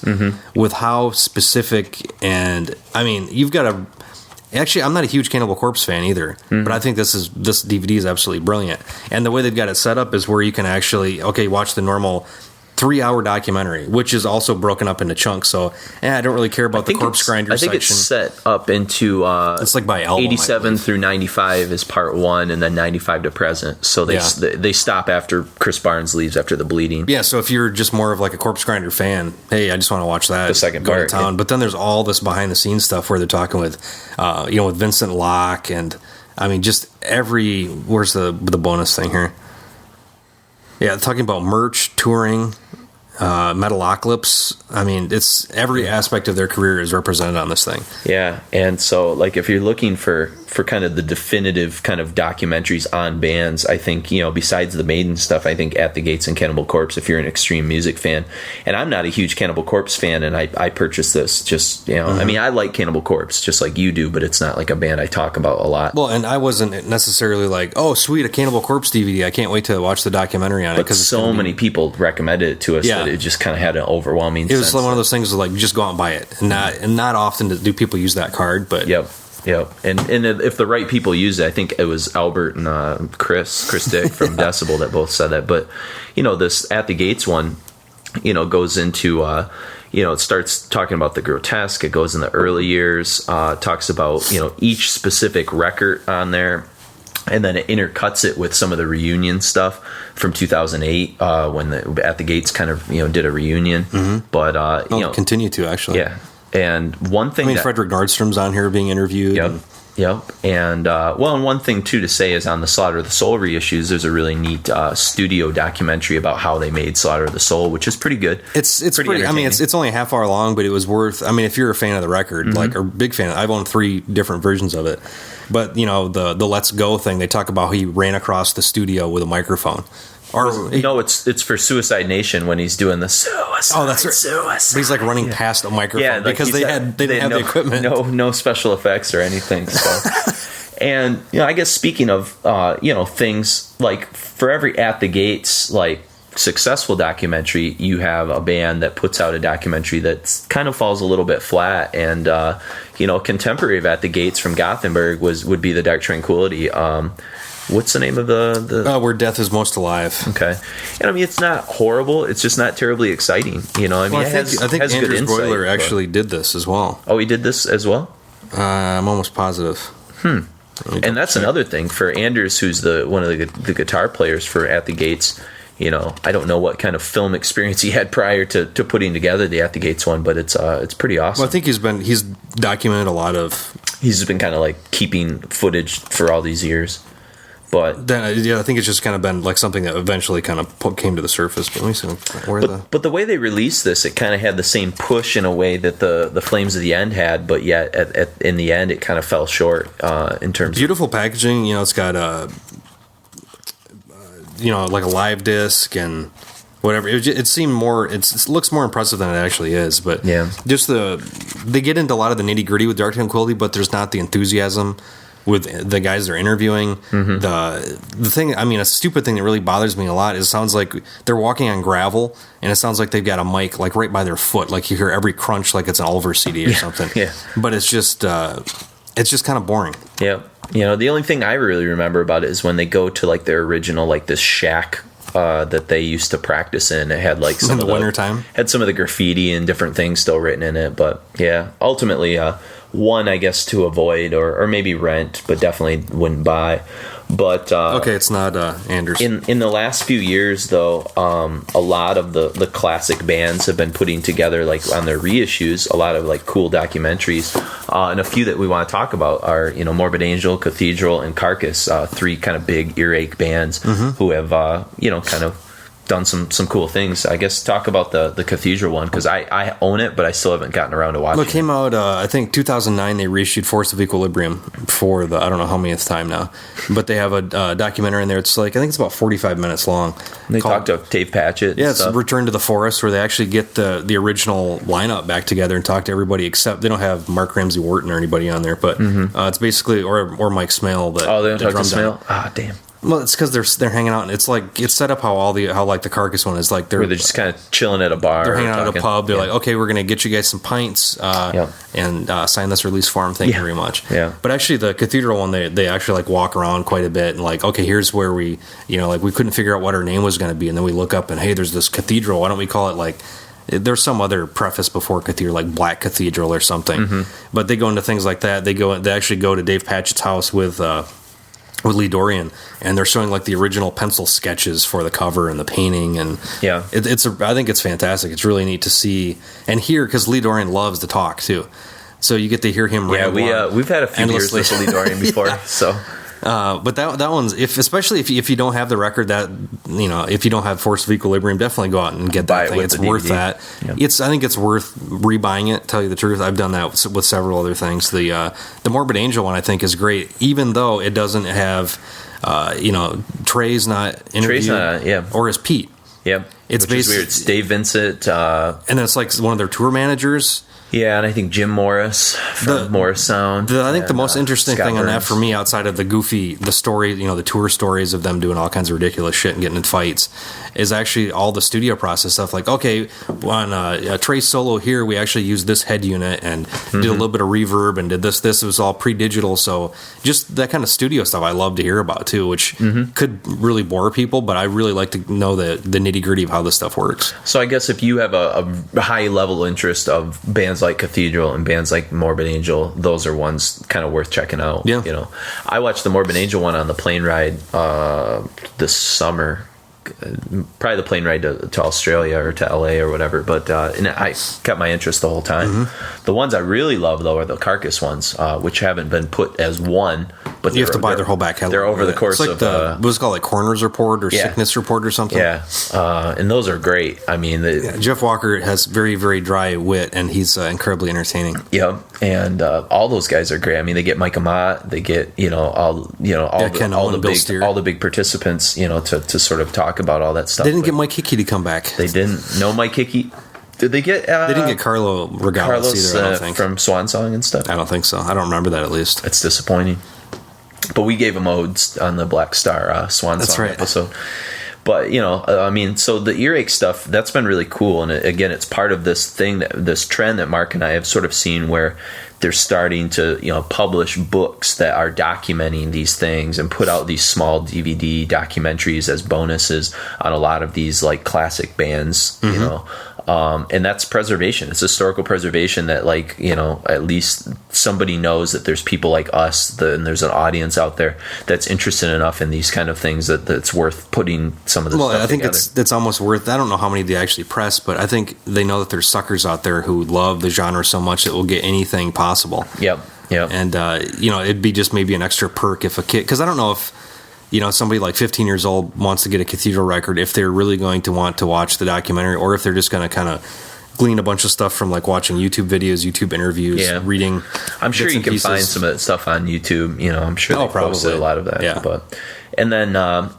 with how specific, and I mean, you've got to. Actually, I'm not a huge Cannibal Corpse fan either, but I think this DVD is absolutely brilliant, and the way they've got it set up is where you can actually watch the normal 3-hour documentary, which is also broken up into chunks. So, I don't really care about the corpse grinder section. I think it's set up into it's by album, 87 through 95 is part 1, and then 95 to present. So they stop after Chris Barnes leaves after the bleeding. Yeah. So if you're just more of a corpse grinder fan, hey, I just want to watch that. The second go part, to town. Yeah. But then there's all this behind the scenes stuff where they're talking with, with Vincent Locke, and I mean, just where's the bonus thing here? Yeah, talking about merch, touring, Metalocalypse. I mean, it's every aspect of their career is represented on this thing. Yeah, and so if you're looking for for kind of the definitive kind of documentaries on bands, I think, besides the Maiden stuff, I think At the Gates and Cannibal Corpse, if you're an extreme music fan. And I'm not a huge Cannibal Corpse fan, and I purchased this just, I mean, I like Cannibal Corpse just like you do, but it's not like a band I talk about a lot. Well, and I wasn't necessarily like, oh, sweet, a Cannibal Corpse DVD. I can't wait to watch the documentary on it. Because so many people recommended it to us that it just kind of had an overwhelming sense. It was one of those things like, just go out and buy it. And not often do people use that card, but... Yep. And if the right people use it, I think it was Albert and Chris Dick from Decibel that both said that. But, this At the Gates one, goes into... it starts talking about the grotesque. It goes in the early years, talks about, each specific record on there. And then it intercuts it with some of the reunion stuff from 2008 when At the Gates kind of, did a reunion. Mm-hmm. But, continue to, actually. Yeah. And one thing, Frederick Nordstrom's on here being interviewed. Yep. And and one thing too to say is on the Slaughter of the Soul reissues, there's a really neat studio documentary about how they made Slaughter of the Soul, which is pretty good. It's pretty. I mean, it's only a half hour long, but it was worth. I mean, if you're a fan of the record, or big fan, I've owned 3 different versions of it. But the Let's Go thing, they talk about how he ran across the studio with a microphone. No, it's for Suicide Nation when he's doing the suicide. Oh, that's right. Suicide. He's like running past a microphone because they didn't have the equipment. No special effects or anything. So. And I guess speaking of things like for every At the Gates like successful documentary, you have a band that puts out a documentary that kind of falls a little bit flat. And contemporary of At the Gates from Gothenburg would be the Dark Tranquility. What's the name of the Where Death is Most Alive. Okay. And I mean, it's not horrible. It's just not terribly exciting. I think Andrews Broiler actually did this as well. Oh, he did this as well? I'm almost positive. And that's another thing for Anders, who's one of the guitar players for At the Gates. I don't know what kind of film experience he had prior to putting together the At the Gates one, but it's pretty awesome. Well, I think he's documented a lot of. He's been kind of like keeping footage for all these years. But then, I think it's just kind of been like something that eventually kind of came to the surface. But let me see but the way they released this, it kind of had the same push in a way that the Flames of the End had, but yet in the end, it kind of fell short in terms. Beautiful packaging. It's got like a live disc and whatever. It seemed more. It looks more impressive than it actually is. But just they get into a lot of the nitty gritty with Dark Tranquility, but there's not the enthusiasm with the guys they're interviewing. Mm-hmm. The thing, I mean, a stupid thing that really bothers me a lot is it sounds like they're walking on gravel, and it sounds like they've got a mic like right by their foot, like you hear every crunch like it's an Oliver CD or something. Yeah. But it's just kind of boring. Yeah. The only thing I really remember about it is when they go to like their original, like this shack that they used to practice in. It had like some in the wintertime. Had some of the graffiti and different things still written in it. But yeah, ultimately, one I guess to avoid or maybe rent, but definitely wouldn't buy. But okay, it's not Anders. In the last few years, though, a lot of the classic bands have been putting together, like on their reissues, a lot of like cool documentaries. And a few that we want to talk about are Morbid Angel, Cathedral, and Carcass, 3 kind of big earache bands who have kind of done some cool things. I guess talk about the Cathedral one, because I own it, but I still haven't gotten around to watching it. It came out, I think, 2009. They reissued Force of Equilibrium for the, I don't know how many time now, but they have a documentary in there. It's like, I think it's about 45 minutes long. And they talked to Dave Patchett. Yeah, it's Return to the Forest, where they actually get the original lineup back together and talk to everybody, except they don't have Mark Ramsey Wharton or anybody on there, but it's basically, or Mike Smale. They don't talk to Smale? Ah, damn. Well, it's because they're hanging out, and it's like it's set up how the Carcass one is like they're just kind of chilling at a bar. They're hanging out at a pub. They're like, okay, we're gonna get you guys some pints and sign this release form. Thank you very much. Yeah. But actually, the Cathedral one, they actually like walk around quite a bit and like, okay, here's where we like we couldn't figure out what our name was gonna be, and then we look up and hey, there's this cathedral. Why don't we call it like? There's some other preface before Cathedral, like Black Cathedral or something. But they go into things like that. They actually go to Dave Patchett's house with Lee Dorian, and they're showing like the original pencil sketches for the cover and the painting, and I think it's fantastic. It's really neat to see and hear, because Lee Dorian loves to talk too, so you get to hear him. Yeah, we've had a few beers with Lee Dorian before, so But that one's especially if you don't have the record, that if you don't have Force of Equilibrium, definitely go out and get that thing. It's worth that. Yep. I think it's worth rebuying it. Tell you the truth, I've done that with several other things. The Morbid Angel one I think is great, even though it doesn't have Trey's not interviewed, or is Pete. Yep. It's basically weird. It's Dave Vincent, and then it's like one of their tour managers. Yeah, and I think Jim Morris from Morris Sound. I think the most interesting Scott thing Burns. on that for me, outside of the story, the tour stories of them doing all kinds of ridiculous shit and getting in fights, is actually all the studio process stuff. Like, okay, on Trey's solo here, we actually used this head unit and did a little bit of reverb and did this. This was all pre-digital, so just that kind of studio stuff I love to hear about too, which could really bore people, but I really like to know the nitty-gritty of how this stuff works. So I guess if you have a high-level interest of bands like Cathedral and bands like Morbid Angel, those are ones kind of worth checking out. Yeah. I watched the Morbid Angel one on the plane ride this summer, probably the plane ride to Australia or to LA or whatever, but and I kept my interest the whole time. The ones I really love though are the Carcass ones, which haven't been put as one, but you have to buy their whole back catalog. They're over the course it's like of what was it called, like Coroner's Report or Sickness Report or something. And those are great. I mean, Jeff Walker has very, very dry wit, and he's incredibly entertaining. Yeah, and all those guys are great. I mean, they get Mike Amat, they get all the big participants, to sort of talk about all that stuff. They didn't get Mike Hickey to come back. They didn't. No Mike Hickey. Did they get? They didn't get Carlos either. I don't think from Swan Song and stuff. I don't think so. I don't remember that at least. It's disappointing. But we gave him odes on the Black Star Swan Song episode. But I mean, so the earache stuff, that's been really cool, and again, it's part of this trend that Mark and I have sort of seen, where they're starting to publish books that are documenting these things and put out these small DVD documentaries as bonuses on a lot of these like classic bands, and that's preservation. It's historical preservation that at least somebody knows that there's people like us, and there's an audience out there that's interested enough in these kind of things that's worth putting some of this stuff I think together. it's almost worth. I don't know how many they actually press, but I think they know that there's suckers out there who love the genre so much that will get anything possible. Yep. And it'd be just maybe an extra perk if a kid, because I don't know if somebody like 15 years old wants to get a Cathedral record, if they're really going to want to watch the documentary, or if they're just going to kind of glean a bunch of stuff from like watching YouTube videos, YouTube interviews, reading. I'm sure you can pieces. find some of that stuff on YouTube. I'm sure they posted a lot of that. Yeah. And then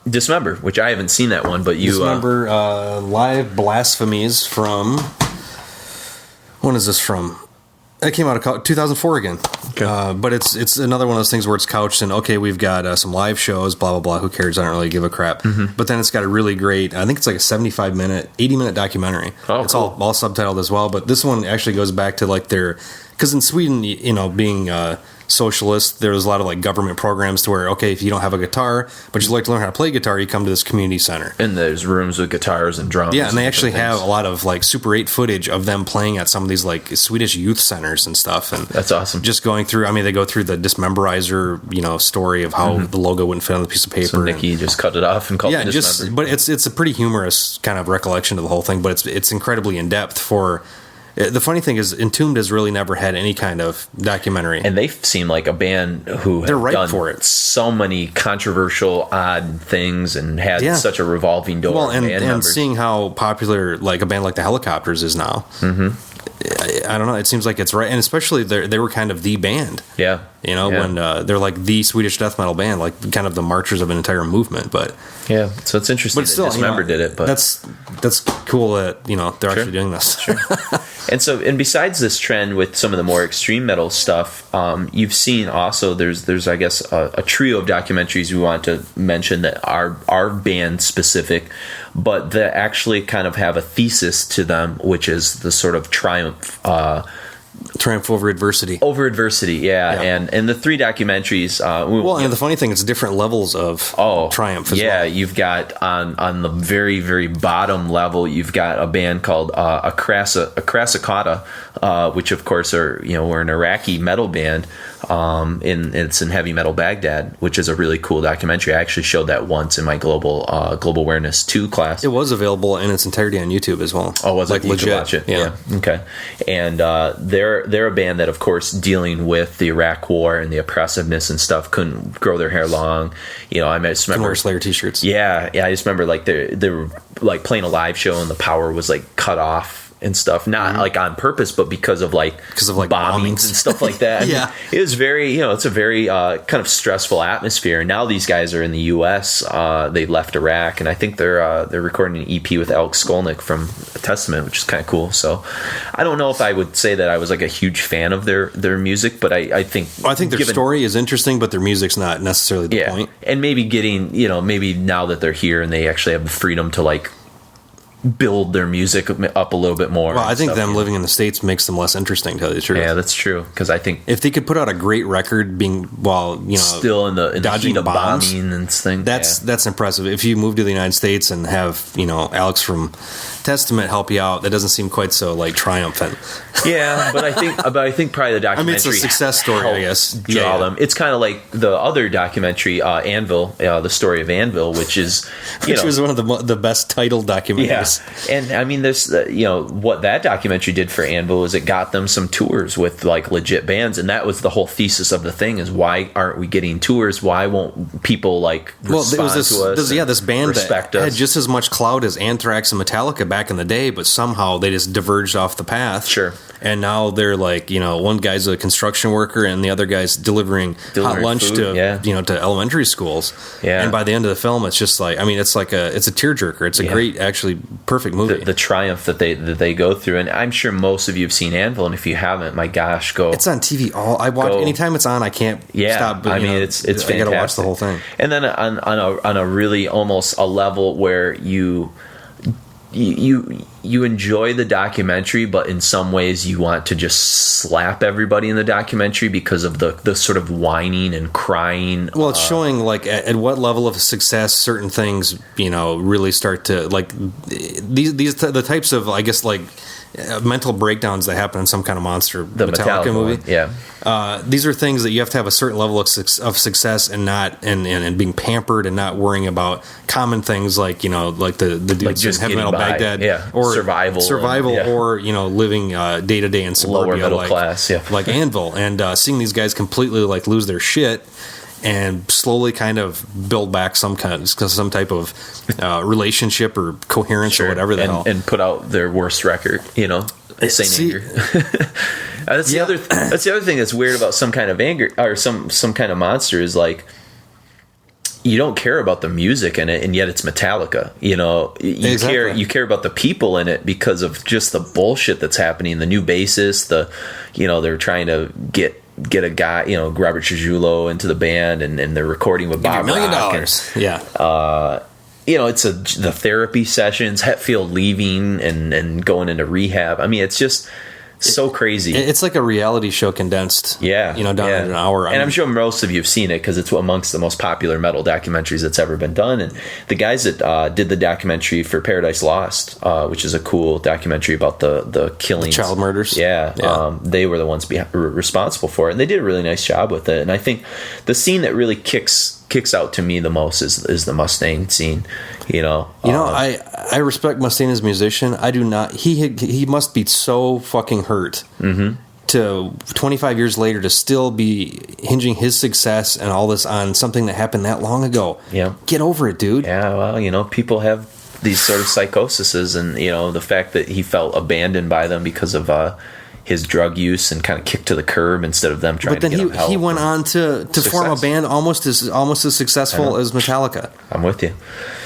Dismember, which I haven't seen that one, but you Dismember Live Blasphemies from. When is this from? It came out of 2004 again. Okay. But it's another one of those things where it's couched in, okay, we've got some live shows, blah, blah, blah. Who cares? I don't really give a crap. But then it's got a really great, I think it's like a 75-minute, 80-minute documentary. Oh, it's cool. all subtitled as well. But this one actually goes back to like because in Sweden, being socialist, there was a lot of like government programs to where, okay, if you don't have a guitar, but you'd like to learn how to play guitar, you come to this community center. And there's rooms with guitars and drums. Yeah, and they actually have a lot of like Super 8 footage of them playing at some of these like Swedish youth centers and stuff. And that's awesome. Just going through, I mean, they go through the Dismemberizer, story of how the logo wouldn't fit on the piece of paper. So Nicky just cut it off and called it Dismember. But it's a pretty humorous kind of recollection of the whole thing, but it's incredibly in depth for. The funny thing is, Entombed has really never had any kind of documentary, and they seem like a band who they're right done for it. So many controversial, odd things, and had such a revolving door. Well, and seeing how popular like a band like the Helicopters is now, I don't know. It seems like it's right, and especially they were kind of the band. Yeah, when they're like the Swedish death metal band, like kind of the marchers of an entire movement. But yeah, so it's interesting. But still, that Dismember did it. But that's cool that they're actually doing this. Sure. And besides this trend with some of the more extreme metal stuff, you've seen also there's I guess a trio of documentaries we want to mention that are band specific, but that actually kind of have a thesis to them, which is the sort of triumph over adversity. Over adversity, yeah. And the three documentaries. And the funny thing, it's different levels of triumph as well. Yeah, you've got on the very, very bottom level, you've got a band called Akrasakata, which of course we're an Iraqi metal band. It's in Heavy Metal Baghdad, which is a really cool documentary. I actually showed that once in my global awareness 2 class. It was available in its entirety on YouTube as well. Oh, was it? Like You legit? could watch it. Yeah. Okay. And they're a band that, of course, dealing with the Iraq War and the oppressiveness and stuff, couldn't grow their hair long. I just Can remember wear Slayer t-shirts. Yeah. I just remember like they were like playing a live show and the power was like cut off and stuff, not like on purpose, but because of bombings and stuff like that. Yeah. It was very, it's a very kind of stressful atmosphere. And now these guys are in the U.S. They left Iraq, and I think they're recording an EP with Alex Skolnick from Testament, which is kind of cool. So I don't know if I would say that I was like a huge fan of their music, but I think their story is interesting, but their music's not necessarily the point. And maybe getting, maybe now that they're here and they actually have the freedom to like build their music up a little bit more. Well, I think them living in the States makes them less interesting, to tell you the truth. Yeah, that's true. Because I think if they could put out a great record, still in the dodging heat of bombs, bombing and thing, that's impressive. If you move to the United States and have Alex from Testament help you out, that doesn't seem quite so like triumphant. Yeah, but I think probably the documentary. It's a success story, I guess. Draw them. It's kind of like the other documentary, Anvil, the Story of Anvil, which was one of the best titled documentaries. Yeah. And I mean, there's what that documentary did for Anvil is it got them some tours with like legit bands, and that was the whole thesis of the thing: is why aren't we getting tours? Why won't people respond to us? This band that us? had just as much clout as Anthrax and Metallica back in the day, but somehow they just diverged off the path. Sure. And now they're like, one guy's a construction worker and the other guy's delivering hot lunch food, to elementary schools. Yeah. And by the end of the film, it's just like, it's a tearjerker. It's a great, actually perfect movie. The triumph that they go through, and I'm sure most of you have seen Anvil, and if you haven't, my gosh, go. It's on TV. I watch anytime it's on. I can't stop. But, it's fantastic. I gotta watch the whole thing. And then on a really almost a level where you enjoy the documentary, but in some ways you want to just slap everybody in the documentary because of the sort of whining and crying. Well, it's showing like at what level of success certain things really start to like the types of, I guess, like mental breakdowns that happen in some kind of monster Metallica movie. Yeah. These are things that you have to have a certain level of success and not and being pampered and not worrying about common things like like the dudes like just in Heavy Metal Baghdad, or survival, or living day to day in suburbia, lower middle class, like Anvil, and seeing these guys completely like lose their shit and slowly kind of build back some type of relationship or coherence or whatever the hell, and put out their worst record. Saint Anger. That's the other. That's the other thing that's weird about some kind of anger or some kind of monster is like you don't care about the music in it, and yet it's Metallica. You care about the people in it because of just the bullshit that's happening. The new bassist, they're trying to get a guy, Robert Trujillo into the band, and they're recording with Bob $1 million. It's the therapy sessions, Hetfield leaving and going into rehab. I mean, it's just so crazy. It's like a reality show condensed. Down in an hour. And I'm sure most of you have seen it because it's amongst the most popular metal documentaries that's ever been done. And the guys that did the documentary for Paradise Lost, which is a cool documentary about the killings, the child murders. They were the ones responsible for it, and they did a really nice job with it. And I think the scene that really kicks out to me the most is the Mustaine scene. I respect Mustaine as a musician. I do not. He must be so fucking hurt to 25 years later to still be hinging his success and all this on something that happened that long ago. Yeah, get over it, dude. Yeah, well, people have these sort of psychoses, and the fact that he felt abandoned by them because of his drug use and kind of kicked to the curb instead of them trying to get him help. But then he went on to form a band almost as successful as Metallica. I'm with you.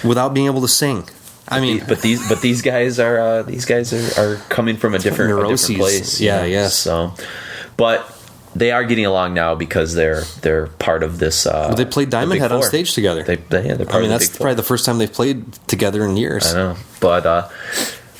Without being able to sing. But these guys are coming from a different place. Yeah. So, but they are getting along now because they're part of this. They played Diamond Head on stage together. They're part of the that's probably the first time they've played together in years. I know, but.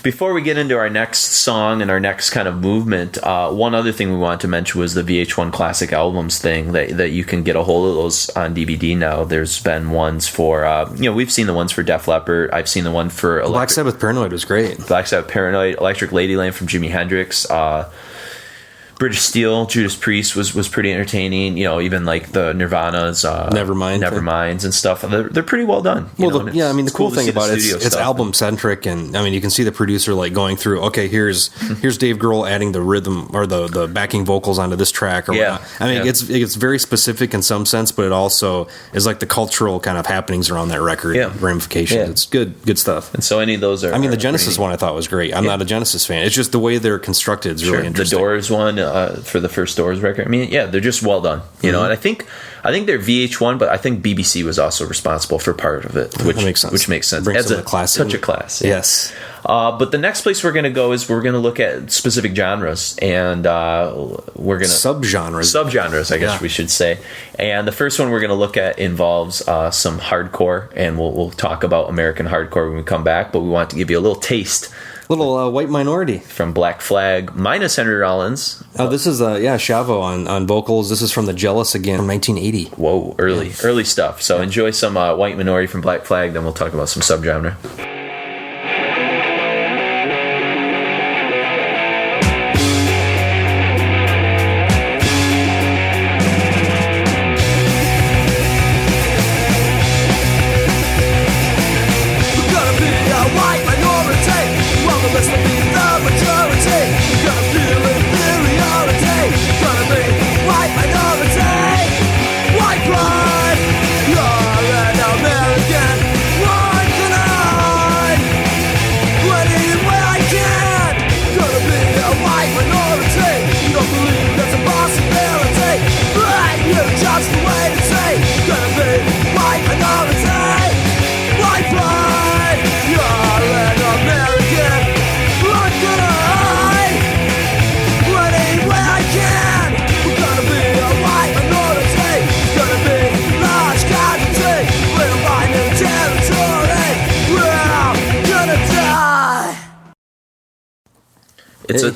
Before we get into our next song and our next kind of movement, one other thing we wanted to mention was the VH1 Classic Albums thing that you can get a hold of those on DVD now. There's been ones for, we've seen the ones for Def Leppard. I've seen the one for Black Sabbath Paranoid was great. Black Sabbath Paranoid, Electric Ladyland from Jimi Hendrix, British Steel, Judas Priest was pretty entertaining. You know, even like the Nirvana's Neverminds and stuff. They're pretty well done. Well, the cool thing about it is it's album centric, and I mean, you can see the producer like going through. Okay, here's Dave Grohl adding the rhythm or the backing vocals onto this track. Or whatnot. I mean, it's very specific in some sense, but it also is like the cultural kind of happenings around that record, ramifications. Yeah. It's good stuff. And so any of those are. I mean, the Genesis one I thought was great. I'm not a Genesis fan. It's just the way they're constructed is really interesting. The Doors one for the first Doors record. I mean, they're just well done. You know, and I think they're VH1, but I think BBC was also responsible for part of it, which makes sense. Which makes sense. As such a class. Yeah. Yes. But the next place we're going to go is we're going to look at specific genres, and we're going to subgenres, I guess we should say. And the first one we're going to look at involves some hardcore, and we'll talk about American hardcore when we come back. But we want to give you a little taste. Little White Minority from Black Flag minus Henry Rollins. This is Chavo on vocals. This is from the Jealous Again from 1980. Whoa, early stuff. So enjoy some White Minority from Black Flag. Then we'll talk about some subgenre.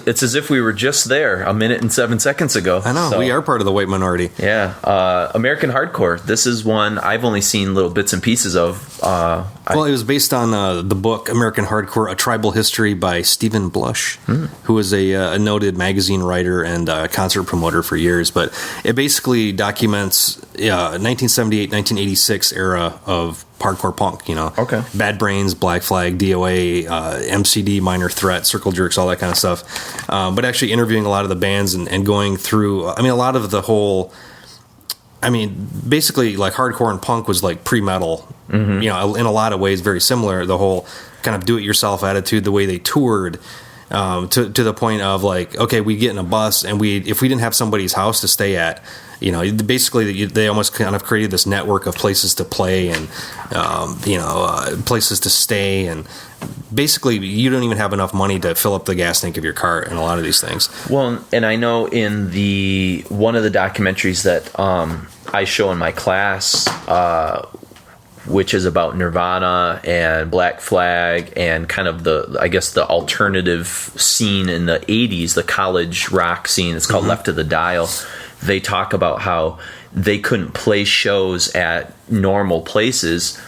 It's as if we were just there a minute and 7 seconds ago. I know, we are part of the White Minority. Yeah. American hardcore. This is one I've only seen little bits and pieces of. It was based on the book American Hardcore, A Tribal History by Stephen Blush, who was a noted magazine writer and concert promoter for years. But it basically documents 1978, 1986 era of hardcore punk, you know. Okay. Bad Brains, Black Flag, DOA, MCD, Minor Threat, Circle Jerks, all that kind of stuff. But actually interviewing a lot of the bands and going through, I mean, a lot of the whole, I mean, basically like hardcore and punk was like pre-metal, you know, in a lot of ways very similar. The whole kind of do-it-yourself attitude, the way they toured, to the point of like, okay, we get in a bus and if we didn't have somebody's house to stay at, you know, basically they almost kind of created this network of places to play and, places to stay. And basically you don't even have enough money to fill up the gas tank of your car in a lot of these things. Well, and I know in one of the documentaries that I show in my class, which is about Nirvana and Black Flag and kind of the alternative scene in the 80s, the college rock scene. It's called Left of the Dial. They talk about how they couldn't play shows at normal places.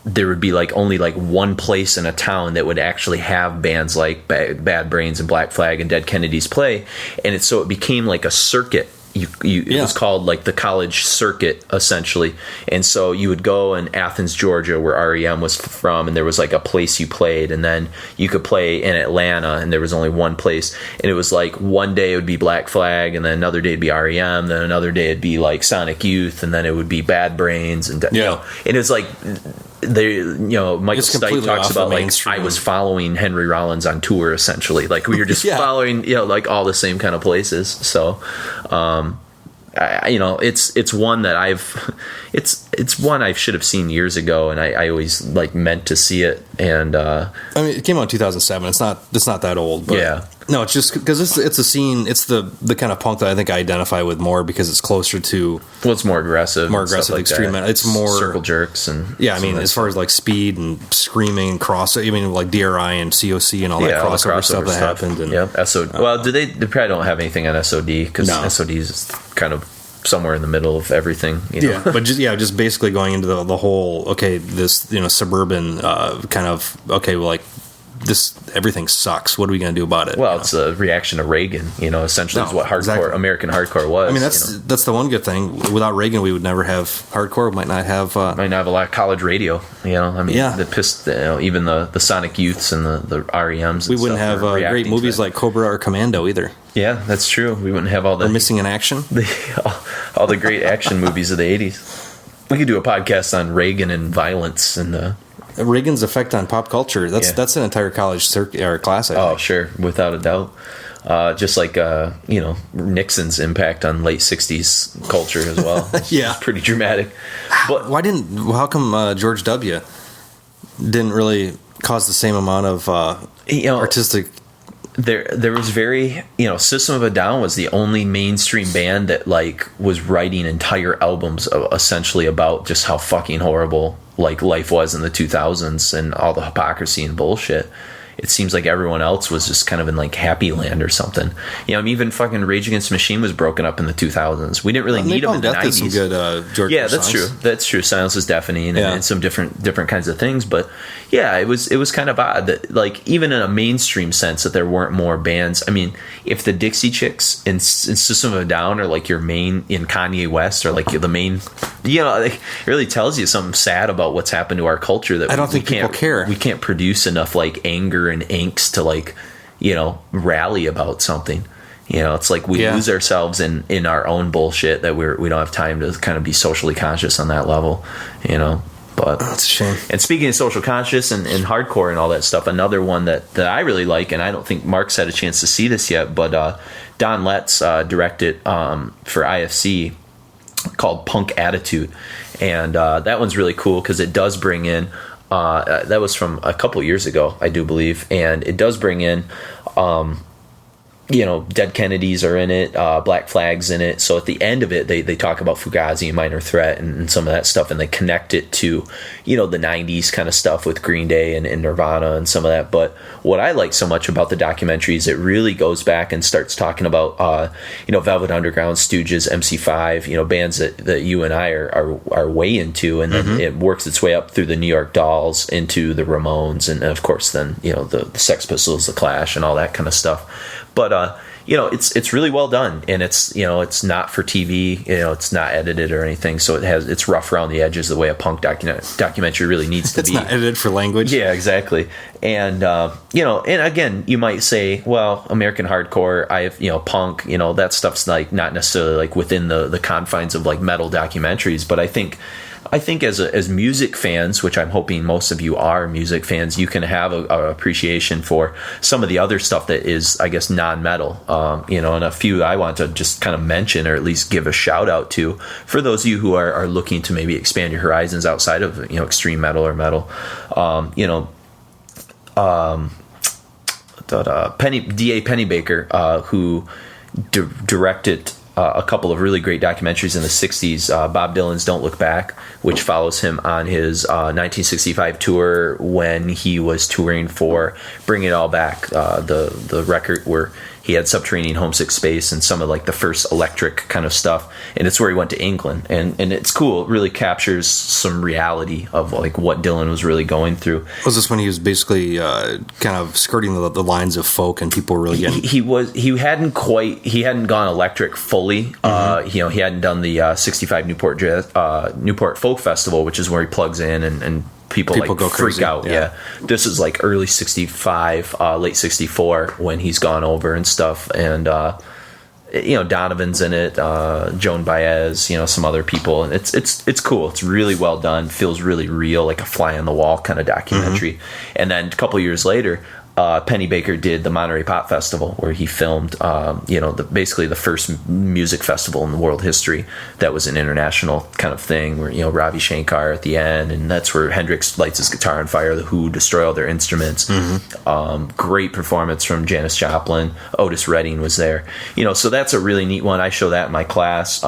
There would be only one place in a town that would actually have bands like Bad Brains and Black Flag and Dead Kennedys play, and it became like a circuit. It was called like the college circuit essentially, and so you would go in Athens, Georgia, where REM was from, and there was like a place you played, and then you could play in Atlanta, and there was only one place, and it was like one day it would be Black Flag, and then another day it'd be REM, then another day it'd be like Sonic Youth, and then it would be Bad Brains, and and it's like Michael Stipe talks about I was following Henry Rollins on tour essentially, like we were just following like all the same kind of places. So it's one that it's one I should have seen years ago, and I always meant to see it. And I mean, it came out in 2007. It's not that old. But no, it's just because it's a scene. It's the kind of punk that I think I identify with more because it's closer to. Well, it's more aggressive, extreme. It's more Circle Jerks and I mean, as far as like speed and screaming cross. I mean, like DRI and COC and all that crossover stuff that happened. And, SOD. Well, they probably don't have anything on SOD because SOD is kind of somewhere in the middle of everything, but just basically going into the whole this suburban kind of everything sucks. What are we going to do about it? Well, it's a reaction to Reagan, essentially is what hardcore, exactly. American hardcore was. I mean, that's the one good thing. Without Reagan, we would never have hardcore. We might not have might not have a lot of college radio, the pissed, even the Sonic Youths and the REMs. We wouldn't have great movies like Cobra or Commando either. Yeah, that's true. We wouldn't have all the... Or Missing in Action. All the great action movies of the 80s. We could do a podcast on Reagan and violence and... Reagan's effect on pop culture. That's an entire college class, I think. Oh, sure. Without a doubt. Just like, Nixon's impact on late 60s culture as well. Yeah. It's pretty dramatic. But how come George W. didn't really cause the same amount of artistic... There was very, System of a Down was the only mainstream band that was writing entire albums essentially about just how fucking horrible life was in the 2000s and all the hypocrisy and bullshit. It seems like everyone else was just kind of in Happy Land or something. Even fucking Rage Against the Machine was broken up in the 2000s. We didn't really need them in the 90s. Some good George that's songs. true. That's true. Silence is Deafening and some different kinds of things. But yeah, it was kind of odd that even in a mainstream sense that there weren't more bands. I mean, if the Dixie Chicks and System of a Down are your main in Kanye West or the main, it really tells you something sad about what's happened to our culture that I don't think people care. We can't produce enough anger and angst to rally about something. It's we lose ourselves in our own bullshit that we don't have time to kind of be socially conscious on that level, but that's a shame. And speaking of social conscious and hardcore and all that stuff, another one that I really like, and I don't think Mark's had a chance to see this yet, but Don Letts directed for IFC called Punk Attitude, and that one's really cool because it does bring in that was from a couple years ago, I do believe, and it does bring in Dead Kennedys are in it, Black Flag's in it. So at the end of it, they talk about Fugazi and Minor Threat and some of that stuff, and they connect it to, the 90s kind of stuff with Green Day and Nirvana and some of that. But what I like so much about the documentary is it really goes back and starts talking about, Velvet Underground, Stooges, MC5, bands that you and I are way into. And then it works its way up through the New York Dolls into the Ramones. And of course, then, the Sex Pistols, the Clash, and all that kind of stuff. But it's really well done, and it's not for TV, it's not edited or anything, so it's rough around the edges the way a punk documentary really needs to be. It's not edited for language. Yeah, exactly. And and again, you might say, well, American hardcore, punk, that stuff's not necessarily within the confines of metal documentaries, but I think as music fans, which I'm hoping most of you are music fans, you can have a appreciation for some of the other stuff that is, I guess, non-metal. And a few I want to just kind of mention or at least give a shout out to for those of you who are looking to maybe expand your horizons outside of extreme metal or metal. D.A. Pennybaker, who directed a couple of really great documentaries in the 60s, Bob Dylan's Don't Look Back, which follows him on his 1965 tour when he was touring for Bring It All Back, the record where he had Subterranean Homesick Space and some of the first electric kind of stuff, and it's where he went to England, and it's cool. It really captures some reality of what Dylan was really going through. Was this when he was basically kind of skirting the lines of folk and people were really getting... He hadn't gone electric fully. He hadn't done the 65 Newport Folk Festival, which is where he plugs in and people go freak crazy. Out. Yeah. This is early 65, late 64 when he's gone over and stuff. And, Donovan's in it, Joan Baez, some other people. And it's cool. It's really well done. Feels really real, like a fly on the wall kind of documentary. And then a couple years later, Pennybaker did the Monterey Pop Festival, where he filmed, basically the first music festival in the world history that was an international kind of thing, where, Ravi Shankar at the end, and that's where Hendrix lights his guitar on fire, the Who destroy all their instruments. Great performance from Janis Joplin. Otis Redding was there. So that's a really neat one. I show that in my class.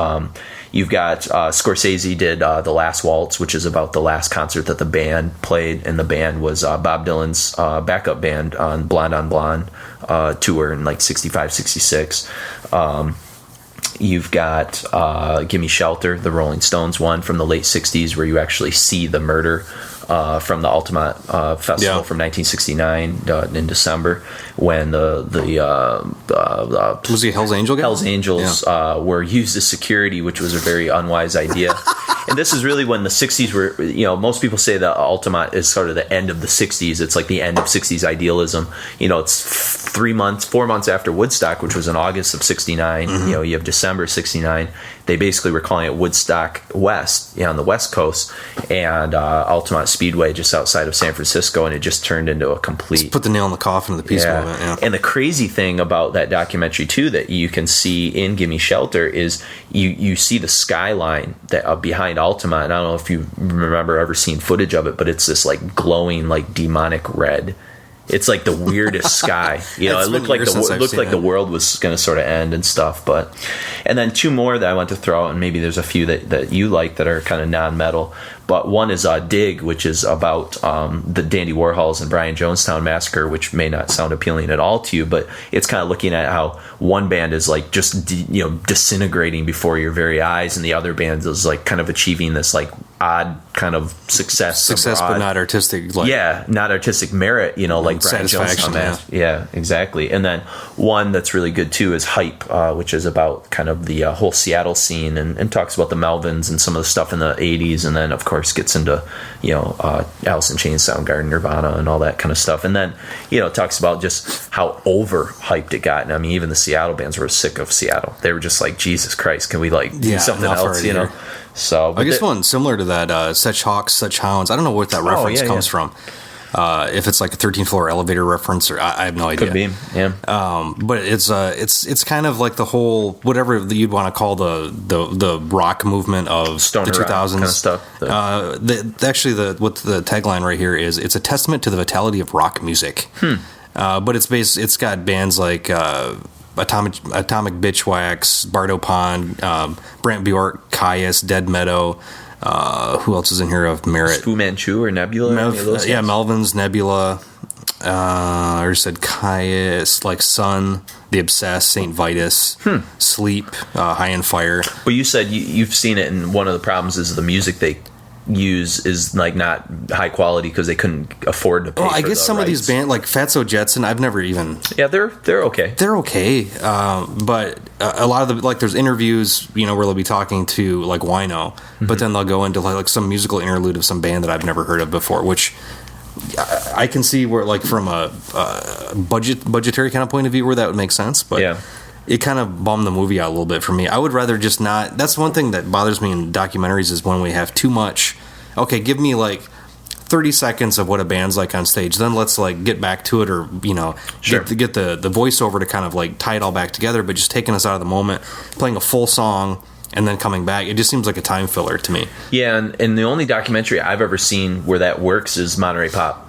You've got Scorsese did The Last Waltz, which is about the last concert that the band played, and the band was Bob Dylan's backup band on Blonde tour in 65, 66. You've got Gimme Shelter, the Rolling Stones one from the late 60s, where you actually see the murder from the Ultimate Festival from 1969 in December, when the was he a Hell's Angel guy? Hell's Angels were used as security, which was a very unwise idea. And this is really when the 60s were, most people say that Ultimate is sort of the end of the 60s. It's like the end of 60s idealism. It's 4 months after Woodstock, which was in August of 69. You have December 69. They basically were calling it Woodstock West, on the West Coast, and Altamont Speedway just outside of San Francisco, and it just turned into a complete... Just put the nail in the coffin of the peace movement, yeah. And the crazy thing about that documentary, too, that you can see in Gimme Shelter is you see the skyline that behind Altamont, and I don't know if you remember ever seeing footage of it, but it's this, like, glowing, like, demonic red. It's like the weirdest sky. It looked like the world was going to sort of end and stuff. And then 2 more that I want to throw out, and maybe there's a few that you like that are kind of non-metal. But one is Dig, which is about the Dandy Warhols and Brian Jonestown massacre, which may not sound appealing at all to you, but it's kind of looking at how one band is like just disintegrating before your very eyes, and the other band is like kind of achieving this like odd kind of success, but not artistic. Not artistic merit. Like Brian Jonestown. Yeah, exactly. And then one that's really good too is Hype, which is about kind of the whole Seattle scene and talks about the Melvins and some of the stuff in the 80s, and then of course gets into Alice in Chains, Soundgarden, Nirvana, and all that kind of stuff. And then talks about just how overhyped it got. And I mean, even the Seattle bands were sick of Seattle. They were just like, Jesus Christ, can we do something else? So I guess one similar to that, Such Hawks, Such Hounds. I don't know what that reference comes from. If it's like a 13th floor elevator reference, or I have no idea. Could be, yeah. But it's kind of like the whole whatever you'd want to call the rock movement of Stoner the 2000s kind of stuff. Actually, what the tagline right here is, it's a testament to the vitality of rock music. But it's got bands like Atomic Bitchwax, Bardo Pond, Brant Bjork, Caius, Dead Meadow. Who else is in here of merit? Fu Manchu or Nebula? Melvins, Nebula. I already said Caius, like Sun, The Obsessed, Saint Vitus, Sleep, High and Fire. But you said you've seen it, and one of the problems is the music they use is like not high quality because they couldn't afford to pay. Well, I guess some of these bands like Fatso Jetson, I've never even. Yeah, they're okay. They're okay, but a lot of the there's interviews where they'll be talking to like Wino, but then they'll go into like some musical interlude of some band that I've never heard of before, which I can see where from a budgetary kind of point of view where that would make sense, but yeah. It kind of bummed the movie out a little bit for me. I would rather just not. That's one thing that bothers me in documentaries is when we have too much. Okay, give me like 30 seconds of what a band's like on stage. Then let's like get back to it, or Sure. get the voiceover to kind of like tie it all back together. But just taking us out of the moment, playing a full song, and then coming back, it just seems like a time filler to me. Yeah, and the only documentary I've ever seen where that works is Monterey Pop.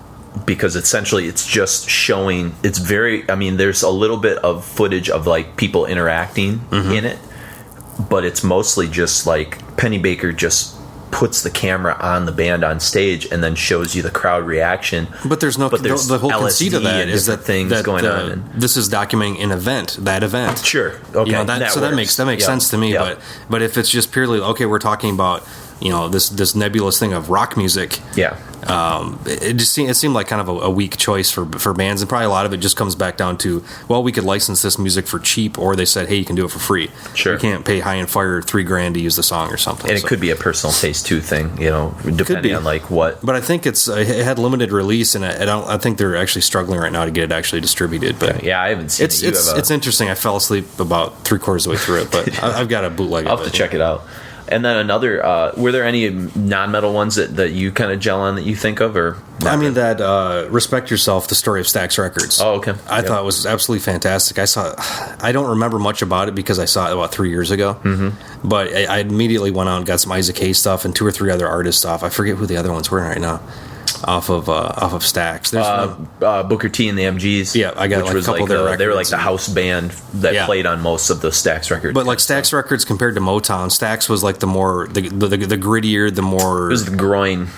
Because essentially it's just showing, there's a little bit of footage of like people interacting in it, but it's mostly just like Penny Baker just puts the camera on the band on stage and then shows you the crowd reaction. But there's the whole LSD conceit of that is that things going on. And this is documenting an event, that event. Sure. Okay. That makes sense to me. Yep. But if it's just purely we're talking about this nebulous thing of rock music. Yeah. It seemed like kind of a weak choice for bands, and probably a lot of it just comes back down to, well, we could license this music for cheap, or they said, hey, you can do it for free. Sure. You can't pay High and Fire $3,000 to use the song or something. And it could be a personal taste too thing, depending on like what. But I think it had limited release, and I think they're actually struggling right now to get it actually distributed. But yeah, I haven't seen it. It's interesting. I fell asleep about 3/4 of the way through it, but I've got a bootleg. I'll have to check it out. And then another, were there any non-metal ones that you kind of gel on that you think of? Or that Respect Yourself, the story of Stax Records. Oh, okay. I thought it was absolutely fantastic. I don't remember much about it because I saw it about 3 years ago. Mm-hmm. But I immediately went out and got some Isaac Hayes stuff and 2 or 3 other artist stuff. I forget who the other ones were right now. Off of Stax. Booker T and the MGs. Yeah, I got a couple of their records. They were like the house band that played on most of the Stax records. But like Stax records compared to Motown, Stax was like the more the grittier, the more. It was the groin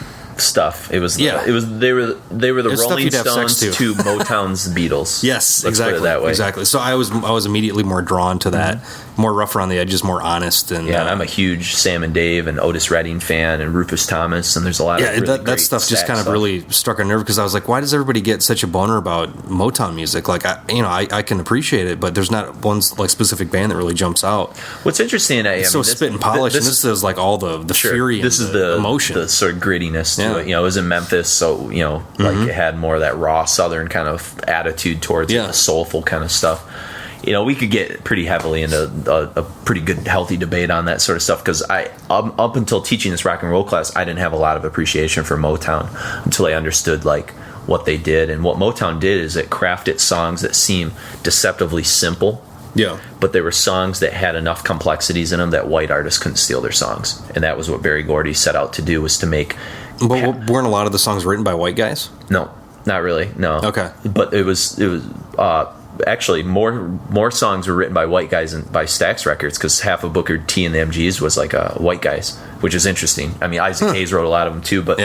stuff. It was they were the It's stuff Rolling you'd have sex Stones to Motown's Beatles. Yes, Let's exactly. put it that way. Exactly. So I was immediately more drawn to that, more rough around the edges, more honest, and and I'm a huge Sam and Dave and Otis Redding fan, and Rufus Thomas, and there's a lot of really that great stuff just kind of stuff. really struck a nerve because I was like, why does everybody get such a boner about Motown music? Like, I can appreciate it, but there's not one like specific band that really jumps out. What's interesting, It's so spit and polish, and this is like all the fury. This and is the emotion, the sort of grittiness to it. It was in Memphis, so like it had more of that raw Southern kind of attitude towards it, the soulful kind of stuff. We could get pretty heavily into a pretty good, healthy debate on that sort of stuff because up until teaching this rock and roll class, I didn't have a lot of appreciation for Motown until I understood like what they did. And what Motown did is it crafted songs that seem deceptively simple. Yeah. But there were songs that had enough complexities in them that white artists couldn't steal their songs. And that was what Berry Gordy set out to do, was to make... But weren't a lot of the songs written by white guys? No, not really, no. Okay. But it was actually more songs were written by white guys and by Stax Records, because half of Booker T and the MGs was like white guys, which is interesting. I mean, Isaac Hayes wrote a lot of them too, but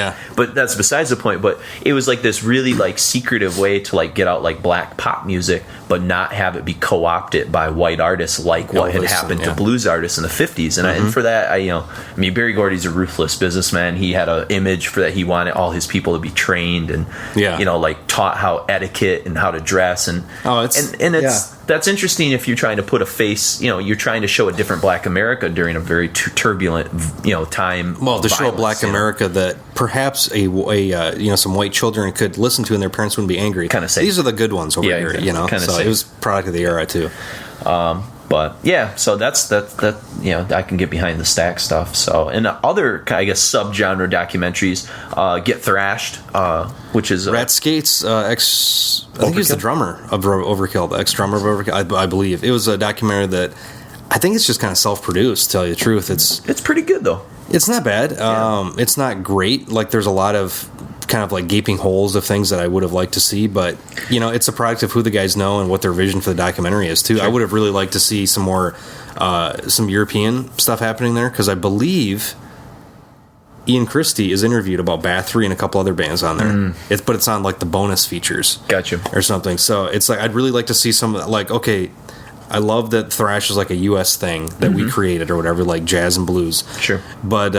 that's besides the point. But it was like this really like secretive way to like get out like black pop music, but not have it be co-opted by white artists like what had happened to blues artists in the 50s. And and for that, I mean, Berry Gordy's a ruthless businessman. He had an image for that. He wanted all his people to be trained and like taught how etiquette and how to dress and that's interesting if you're trying to put a face, you're trying to show a different Black America during a very turbulent, time. Well, to show a Black America that perhaps some white children could listen to and their parents wouldn't be angry. Kind of say these are the good ones over here, Kinda so it was product of the era too. But so that's I can get behind the Stack stuff. So, and other, I guess, subgenre documentaries, Get Thrashed, which is Rat Skates, I think he's the drummer of Overkill, the ex-drummer of Overkill, I believe. It was a documentary that I think it's just kind of self-produced, to tell you the truth. It's pretty good, though. It's not bad. It's not great. Like, there's a lot of kind of like gaping holes of things that I would have liked to see, but it's a product of who the guys know and what their vision for the documentary is too. Sure. I would have really liked to see some more some European stuff happening there, because I believe Ian Christie is interviewed about Bathory and a couple other bands on there. But it's on like the bonus features, gotcha, or something. So it's like I'd really like to see some, like, okay, I love that thrash is like a U.S. thing that we created or whatever, like jazz and blues. Sure. But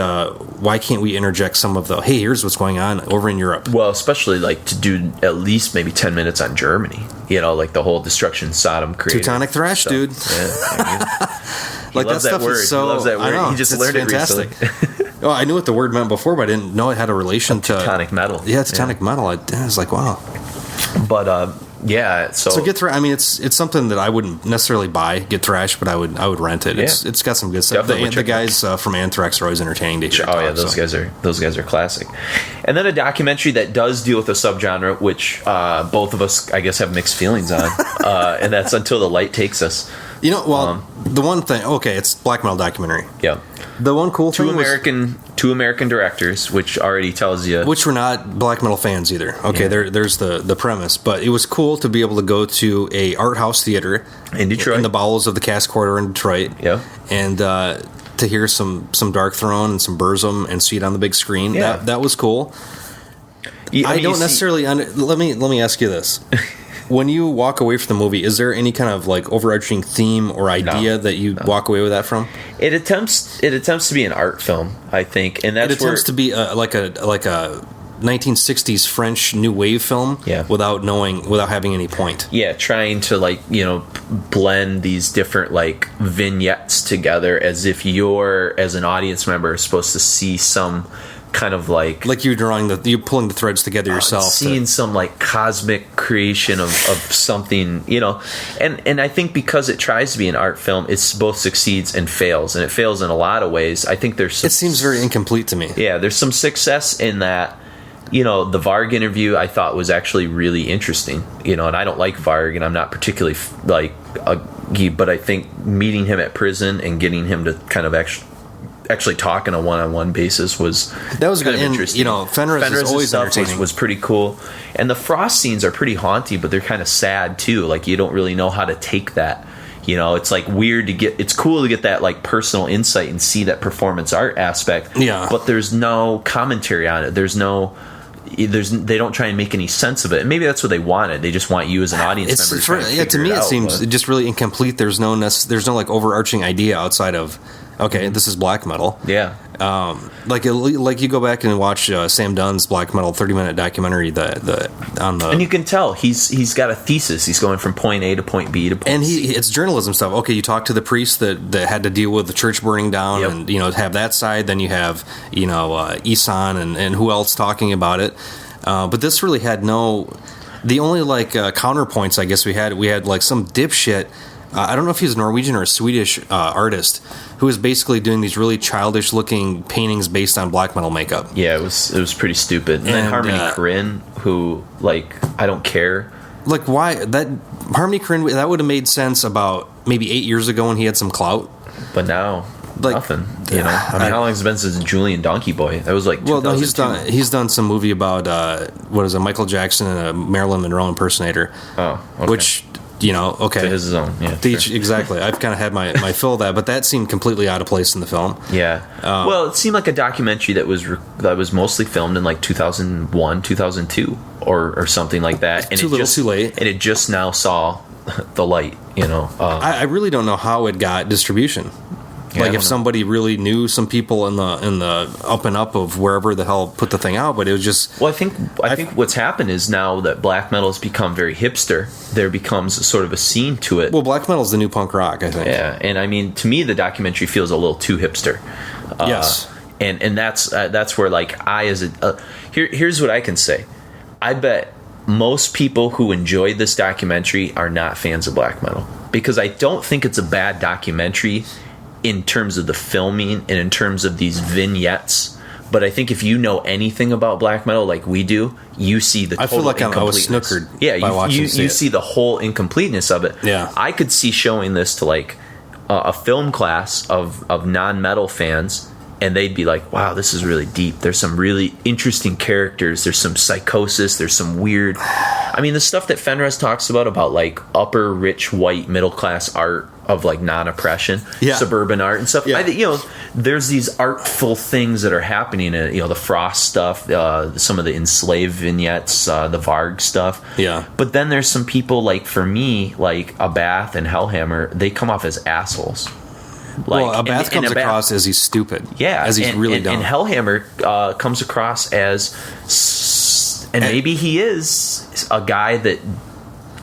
why can't we interject some of the, hey, here's what's going on over in Europe? Well, especially like to do at least maybe 10 minutes on Germany. Like the whole Destruction Sodom created. Teutonic thrash, dude. Yeah, like that stuff is so... He loves that word. I know, he just learned fantastic. It recently. Oh, I knew what the word meant before, but I didn't know it had a relation to... Teutonic metal. Yeah, Teutonic metal. I was like, wow. But... So Get Thrash. I mean, it's something that I wouldn't necessarily buy, Get Thrash, but I would rent it. It's got some good stuff. The guys from Anthrax are always entertaining to hear. Those guys are classic. And then a documentary that does deal with a subgenre, which both of us, I guess, have mixed feelings on, and that's Until the Light Takes Us. The one thing, it's black metal documentary. Yeah. The one cool thing two American directors, which already tells you... Which were not black metal fans either. Okay, there's the premise. But it was cool to be able to go to a art house theater in Detroit, in the bowels of the Cass Quarter in Detroit. Yeah. And to hear some Dark Throne and some Burzum and see it on the big screen. Yeah. That was cool. I don't necessarily... Let me ask you this. When you walk away from the movie, is there any kind of like overarching theme or idea that you walk away with that from? It attempts to be an art film, I think, and that's attempts to be like a 1960s French new wave film, without having any point. Yeah, trying to blend these different like vignettes together as if you're, as an audience member, supposed to see some kind of like you're pulling the threads together yourself, seeing some like cosmic creation of something, and I think because it tries to be an art film, it both succeeds and fails, and it fails in a lot of ways. I think it seems very incomplete to me. There's some success in that. The Varg interview I thought was actually really interesting, and I don't like Varg, and I'm not particularly but I think meeting him at prison and getting him to kind of actually talk on a one-on-one basis was good. Interesting. Fenris is always entertaining. Was pretty cool, and the Frost scenes are pretty haunting, but they're kind of sad too. Like you don't really know how to take that. You know, it's like weird to get. It's cool to get that like personal insight and see that performance art aspect. Yeah. But there's no commentary on it. They don't try and make any sense of it. And maybe that's what they wanted. They just want you as an audience member. To me, it seems just really incomplete. There's no like overarching idea outside of this is black metal. Yeah. Like you go back and watch Sam Dunn's black metal 30-minute documentary and you can tell he's got a thesis. He's going from point A to point B to point C. It's journalism stuff. Okay, you talk to the priest that had to deal with the church burning down, Yep. and have that side. Then you have Isan and who else talking about it. But this really had the only like counterpoints I guess we had like some dipshit. I don't know if he's a Norwegian or a Swedish artist who was basically doing these really childish-looking paintings based on black metal makeup. Yeah, it was pretty stupid. And then Harmony Korine, who, like, I don't care. Like, why? That Harmony Korine, that would have made sense about maybe 8 years ago when he had some clout. But now, like, nothing. You know, I mean, how long has it been since Julian Donkey Boy? That was like 2002. Well, no, he's done some movie about Michael Jackson and a Marilyn Monroe impersonator. Oh, okay. Which, okay, to his own. Yeah, sure. Exactly. I've kind of had my fill of that, but that seemed completely out of place in the film. Yeah. Well, it seemed like a documentary that was mostly filmed in like 2001, 2002, or something like that. And too late. And it just now saw the light. I really don't know how it got distribution. Yeah, like if somebody really knew some people in the up and up of wherever the hell put the thing out, but it was just. Well, I think what's happened is now that black metal has become very hipster, there becomes sort of a scene to it. Well, black metal is the new punk rock, I think. Yeah, and I mean, to me, the documentary feels a little too hipster. Yes, and that's where like here's what I can say. I bet most people who enjoyed this documentary are not fans of black metal, because I don't think it's a bad documentary in terms of the filming and in terms of these vignettes. But I think if you know anything about black metal like we do, you see the total I feel like I was incompleteness. snookered by watching you it. see the whole incompleteness of it. Yeah. I could see showing this to like a film class of non-metal fans, and they'd be like, wow, this is really deep. There's some really interesting characters. There's some psychosis. There's some weird... I mean, the stuff that Fenriz talks about like upper, rich, white, middle-class art of like non-oppression, suburban art and stuff. Yeah. There's these artful things that are happening in, the Frost stuff, some of the enslaved vignettes, the Varg stuff. Yeah. But then there's some people, like for me, like Abath and Hellhammer, they come off as assholes. Like, Abath comes across as he's stupid. Yeah. As he's really dumb. And Hellhammer comes across as... And maybe he is a guy that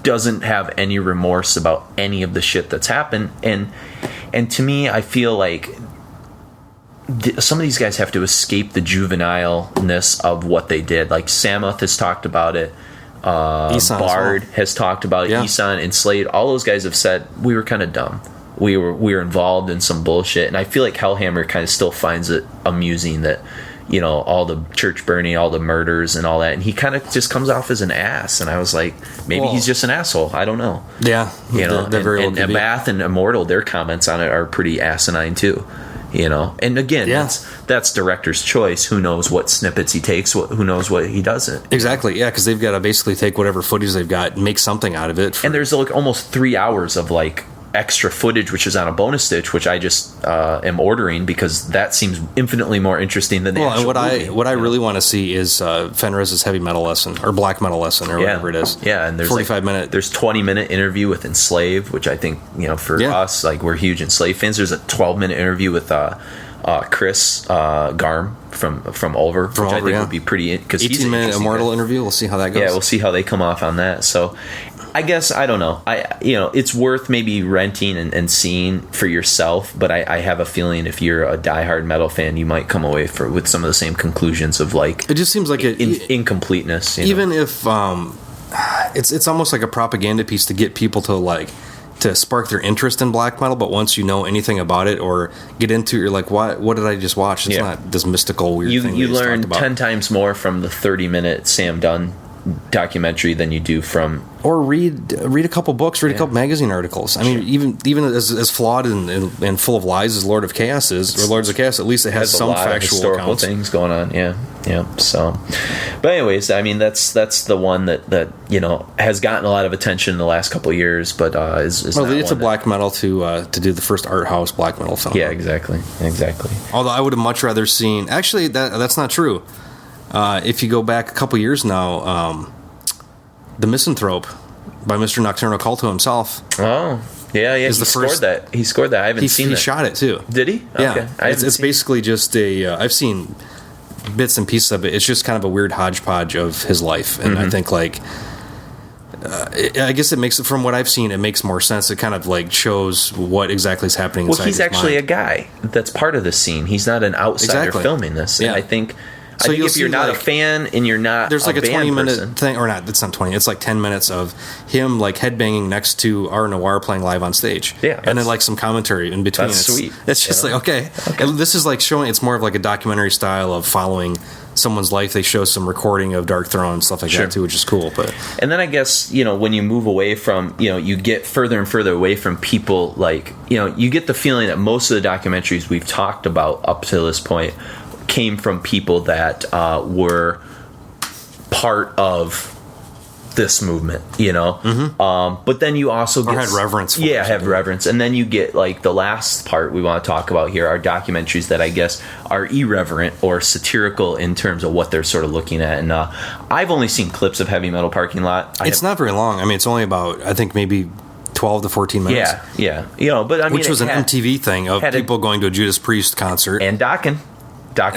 doesn't have any remorse about any of the shit that's happened. And to me, I feel like some of these guys have to escape the juvenileness of what they did. Like Samoth has talked about it. Bard has talked about it. Isan and Slade. All those guys have said we were kind of dumb. We were involved in some bullshit. And I feel like Hellhammer kind of still finds it amusing that, all the church burning, all the murders and all that. And he kind of just comes off as an ass. And I was like, maybe he's just an asshole. I don't know. Yeah. They're very well could be. Bath and Immortal, their comments on it are pretty asinine too. And again, that's director's choice. Who knows what snippets he takes? Who knows what he doesn't? Exactly. Yeah, because they've got to basically take whatever footage they've got and make something out of it. And there's like almost 3 hours of like extra footage, which is on a bonus stitch, which I just am ordering because that seems infinitely more interesting than the actual movie. What I really want to see is Fenriz's heavy metal lesson or black metal lesson or whatever it is. Yeah, and there's 45-minute. There's 20-minute interview with Enslaved, which I think for us, like we're huge Enslaved fans. There's a 12-minute interview with Chris Garm from Ulver, which I think would be pretty, because 18-minute Immortal interview. We'll see how that goes. Yeah, we'll see how they come off on that. So I guess, I don't know. It's worth maybe renting and seeing for yourself, but I have a feeling if you're a diehard metal fan, you might come away with some of the same conclusions of like it just seems like incompleteness. Even if it's almost like a propaganda piece to get people to spark their interest in black metal, but once you know anything about it or get into it, you're like, what did I just watch? It's not this mystical weird thing. You learn 10 times more from the 30-minute Sam Dunn documentary than you do from, or read a couple books, read a couple magazine articles. I mean, even as flawed and full of lies as Lord of Chaos is, or Lords of Chaos, at least it has some factual historical accounts. things going on. Yeah. So, But anyways, I mean, that's the one that has gotten a lot of attention in the last couple of years, but is well, not it's a one black metal to do the first art house black metal film. Yeah, exactly. Although I would have much rather seen. Actually, that's not true. If you go back a couple years now, The Misanthrope by Mr. Nocturnal Culto himself. Oh, yeah. He scored that. He scored that. I haven't seen that. He shot it too. Did he? Yeah. Okay. It's basically just a. I've seen bits and pieces of it. It's just kind of a weird hodgepodge of his life, and I think I guess it makes it, from what I've seen, it makes more sense. It kind of shows what exactly is happening inside his mind. Well, he's actually a guy that's part of the scene. He's not an outsider filming this. Yeah. And I think if you're not a fan and you're not there's a 20-minute person, thing, or not, it's not 20, it's 10 minutes of him headbanging next to R Noir playing live on stage. Yeah. And then some commentary in between. That's sweet. It's just okay. And this is showing, it's more of a documentary style of following someone's life. They show some recording of Dark Throne and stuff like that too, which is cool. But and then I guess when you move away from you get further and further away from people, you get the feeling that most of the documentaries we've talked about up to this point came from people that were part of this movement, but then you also get had reverence for have reverence, and then you get the last part we want to talk about here are documentaries that I guess are irreverent or satirical in terms of what they're sort of looking at. And I've only seen clips of Heavy Metal Parking Lot. It's not very long. I mean, it's only about, I think, maybe 12 to 14 minutes. Yeah. But I mean, which was an MTV thing of people going to a Judas Priest concert and Dokken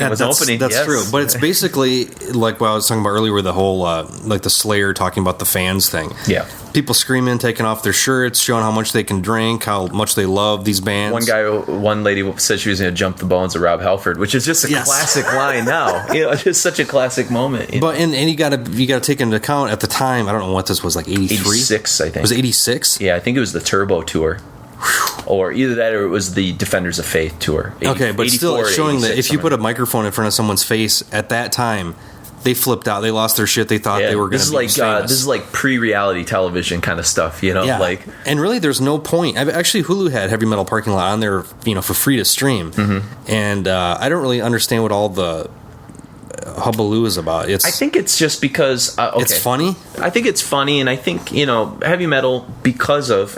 was opening. That's true. But it's basically what I was talking about earlier with the whole, the Slayer talking about the fans thing. Yeah. People screaming, taking off their shirts, showing how much they can drink, how much they love these bands. One lady said she was going to jump the bones of Rob Halford, which is just a classic line now. It's just such a classic moment. But and you got to take into account at the time, I don't know what this was, 83? 86, I think. Was it 86? Yeah, I think it was the Turbo Tour. Or either that or it was the Defenders of Faith tour. Okay, but still it's showing that if you put a microphone in front of someone's face at that time, they flipped out. They lost their shit. They thought they were going to be famous. This is pre-reality television kind of stuff, Yeah. And really, there's no point. Actually, Hulu had Heavy Metal Parking Lot on there, for free to stream. Mm-hmm. And I don't really understand what all the hullabaloo is about. I think it's just because it's funny. I think it's funny, and I think heavy metal, because of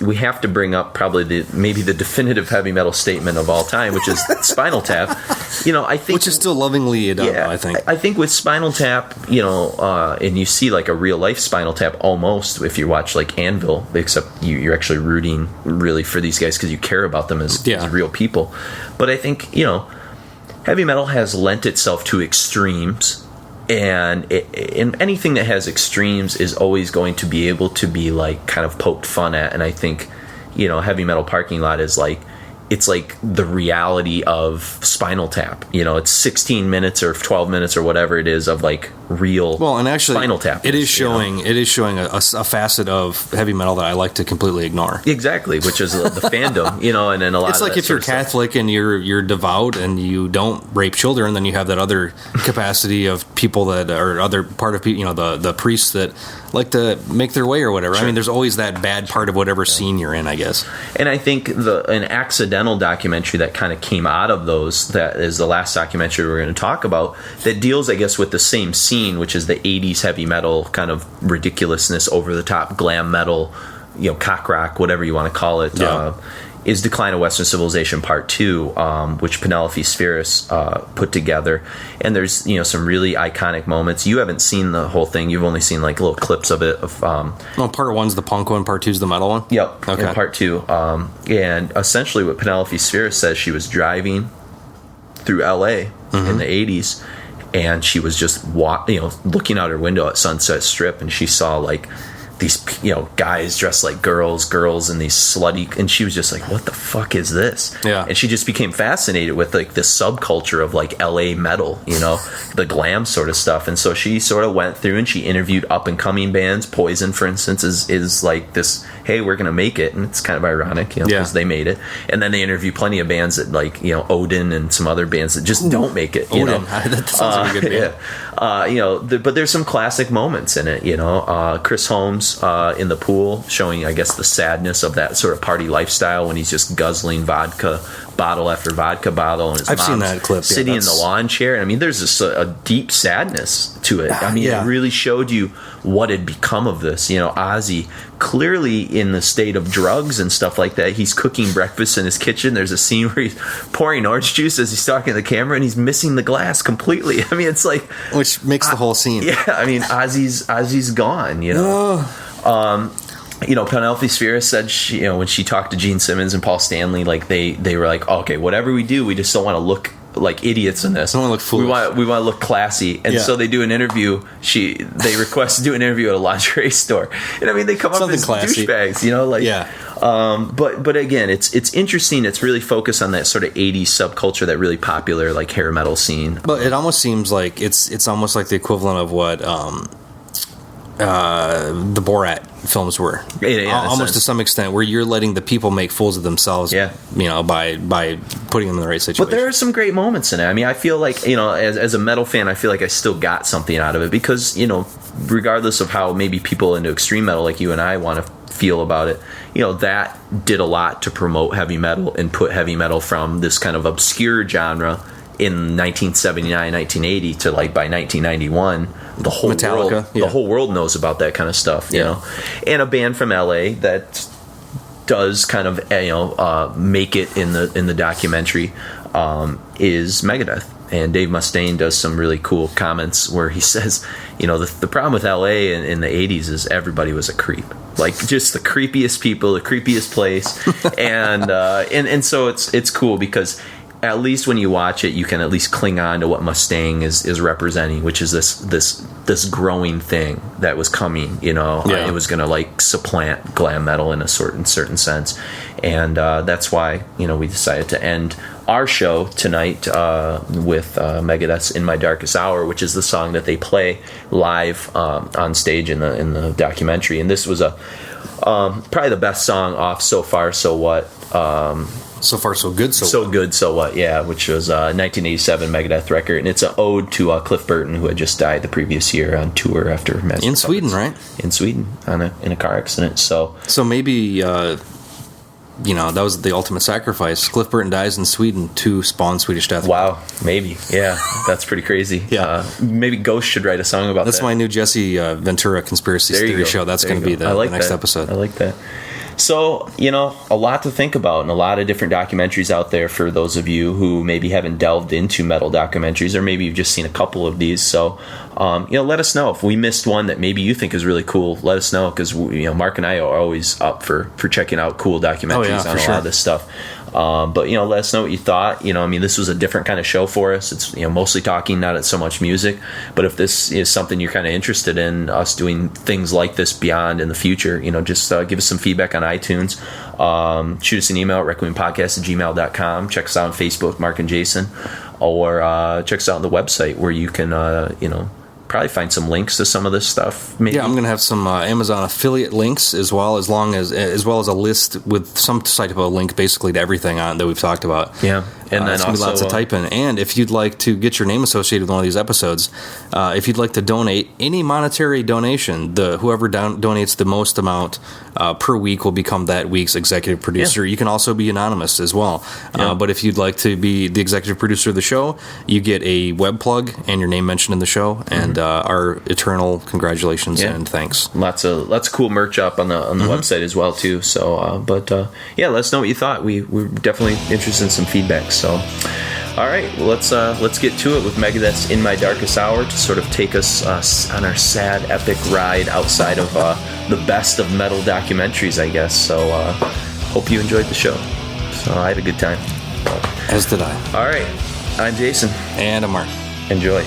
we have to bring up probably maybe the definitive heavy metal statement of all time, which is Spinal Tap. I think, which is still lovingly done. I think with Spinal Tap, and you see a real life Spinal Tap almost if you watch Anvil, except you're actually rooting really for these guys because you care about them as real people. But I think heavy metal has lent itself to extremes, and anything that has extremes is always going to be able to be kind of poked fun at. And I think Heavy Metal Parking Lot is it's the reality of Spinal Tap. It's 16 minutes or 12 minutes or whatever it is of real and actually Spinal Tap. It is showing a facet of heavy metal that I like to completely ignore. Exactly, which is the fandom, and then a lot. It's if you're Catholic and you're devout and you don't rape children, then you have that other capacity of people that are other part of people, the priests that like to make their way or whatever. Sure. I mean, there's always that bad part of whatever scene you're in, I guess. And I think an accidental documentary that kind of came out of those, that is the last documentary we're going to talk about, that deals, I guess, with the same scene, which is the 80s heavy metal kind of ridiculousness, over the top glam metal, cock rock, whatever you want to call it. Yeah. Is Decline of Western Civilization Part 2, which Penelope Spheris put together. And there's, some really iconic moments. You haven't seen the whole thing. You've only seen, little clips of it. Part 1's the punk one, Part 2's the metal one? Yep, okay. In Part 2. And essentially what Penelope Spheris says, she was driving through L.A. in the 80s, and she was just looking out her window at Sunset Strip, and she saw, these guys dressed like girls and these slutty, and she was just what the fuck is this? Yeah. And she just became fascinated with this subculture of LA metal, the glam sort of stuff. And so she sort of went through and she interviewed up and coming bands. Poison, for instance, is this, hey, we're gonna make it, and it's kind of ironic, because they made it. And then they interview plenty of bands that Odin and some other bands that just don't make it. Odin, that sounds like a good band. But there's some classic moments in it. Chris Holmes in the pool, showing, I guess, the sadness of that sort of party lifestyle when he's just guzzling vodka bottle after vodka bottle, and his I've seen mom's that clip. sitting in the lawn chair. I mean, there's this a deep sadness to it. I mean, Yeah. it really showed you what had become of this. You know, Ozzy clearly in the state of drugs and stuff like that. He's cooking breakfast in his kitchen. There's a scene where he's pouring orange juice as he's talking to the camera, and he's missing the glass completely. I mean, it's like, which makes the whole scene. yeah. I mean, Ozzy's gone. You know. You know, Penelope Spheris said she, you know, when she talked to Gene Simmons and Paul Stanley, like they were like, okay, whatever we do, we just don't want to look like idiots in this. Don't want to look foolish. We want to look classy, and so they do an interview. They request to do an interview at a lingerie store, and I mean they come up as classy. douchebags, you know, like yeah. But again, it's interesting. It's really focused on that sort of '80s subculture, that really popular like hair metal scene. But it almost seems like it's almost like the equivalent of what the Borat films were, almost to some extent, where you're letting the people make fools of themselves, you know, by putting them in the right situation. But there are some great moments in it. I mean, I feel like, you know, as a metal fan, I feel like I still got something out of it, because, you know, regardless of how maybe people into extreme metal like you and I want to feel about it, you know, that did a lot to promote heavy metal and put heavy metal from this kind of obscure genre in 1979, 1980 to like by 1991, the whole Metallica, world, the whole world knows about that kind of stuff, you know. And a band from LA that does kind of, you know, make it in the documentary is Megadeth. And Dave Mustaine does some really cool comments where he says, you know, the problem with LA in the 80s is everybody was a creep. Like, just the creepiest people, the creepiest place. and so it's cool, because at least when you watch it, you can at least cling on to what Mustaine is representing, which is this growing thing that was coming. You know, it was going to like supplant glam metal in a certain sense, and that's why, you know, we decided to end our show tonight with Megadeth's "In My Darkest Hour," which is the song that they play live on stage in the documentary. And this was probably the best song off So Far, So What. So Far, So Good, So Good, So What, yeah, which was a 1987 Megadeth record, and it's an ode to Cliff Burton, who had just died the previous year on tour after Master in Sweden, right? In Sweden, in a car accident. So maybe you know, that was the ultimate sacrifice. Cliff Burton dies in Sweden to spawn Swedish Death. Wow, maybe, yeah, that's pretty crazy. Maybe Ghost should write a song about that. That's my new Jesse Ventura conspiracy theory show. That's going to be the next episode. I like that. So, you know, a lot to think about, and a lot of different documentaries out there for those of you who maybe haven't delved into metal documentaries, or maybe you've just seen a couple of these. So, you know, let us know if we missed one that maybe you think is really cool. Let us know, because, you know, Mark and I are always up for checking out cool documentaries on a lot of this stuff. But, you know, let us know what you thought. You know, I mean, this was a different kind of show for us. It's, you know, mostly talking, not so much music. But if this is something you're kind of interested in, us doing things like this beyond in the future, you know, just give us some feedback on iTunes. Shoot us an email at requiempodcast@gmail.com. Check us out on Facebook, Mark and Jason. Or check us out on the website, where you can, you know, probably find some links to some of this stuff. Maybe. Yeah, I'm going to have some Amazon affiliate links as well as a list with some type of a link basically to everything on that we've talked about. Yeah, and then it's going to be lots to type in. And if you'd like to get your name associated with one of these episodes, if you'd like to donate any monetary donation, whoever donates the most amount per week will become that week's executive producer. Yeah. You can also be anonymous as well. Yeah. But if you'd like to be the executive producer of the show, you get a web plug and your name mentioned in the show, and our eternal congratulations and thanks. Lots of cool merch up on the website as well too. So, let us know what you thought. We're definitely interested in some feedback. So, all right, let's get to it with Megadeth's "In My Darkest Hour" to sort of take us on our sad, epic ride outside of the best of metal documentaries, I guess. So, hope you enjoyed the show. So, I had a good time. As did I. All right, I'm Jason. And I'm Mark. Enjoy.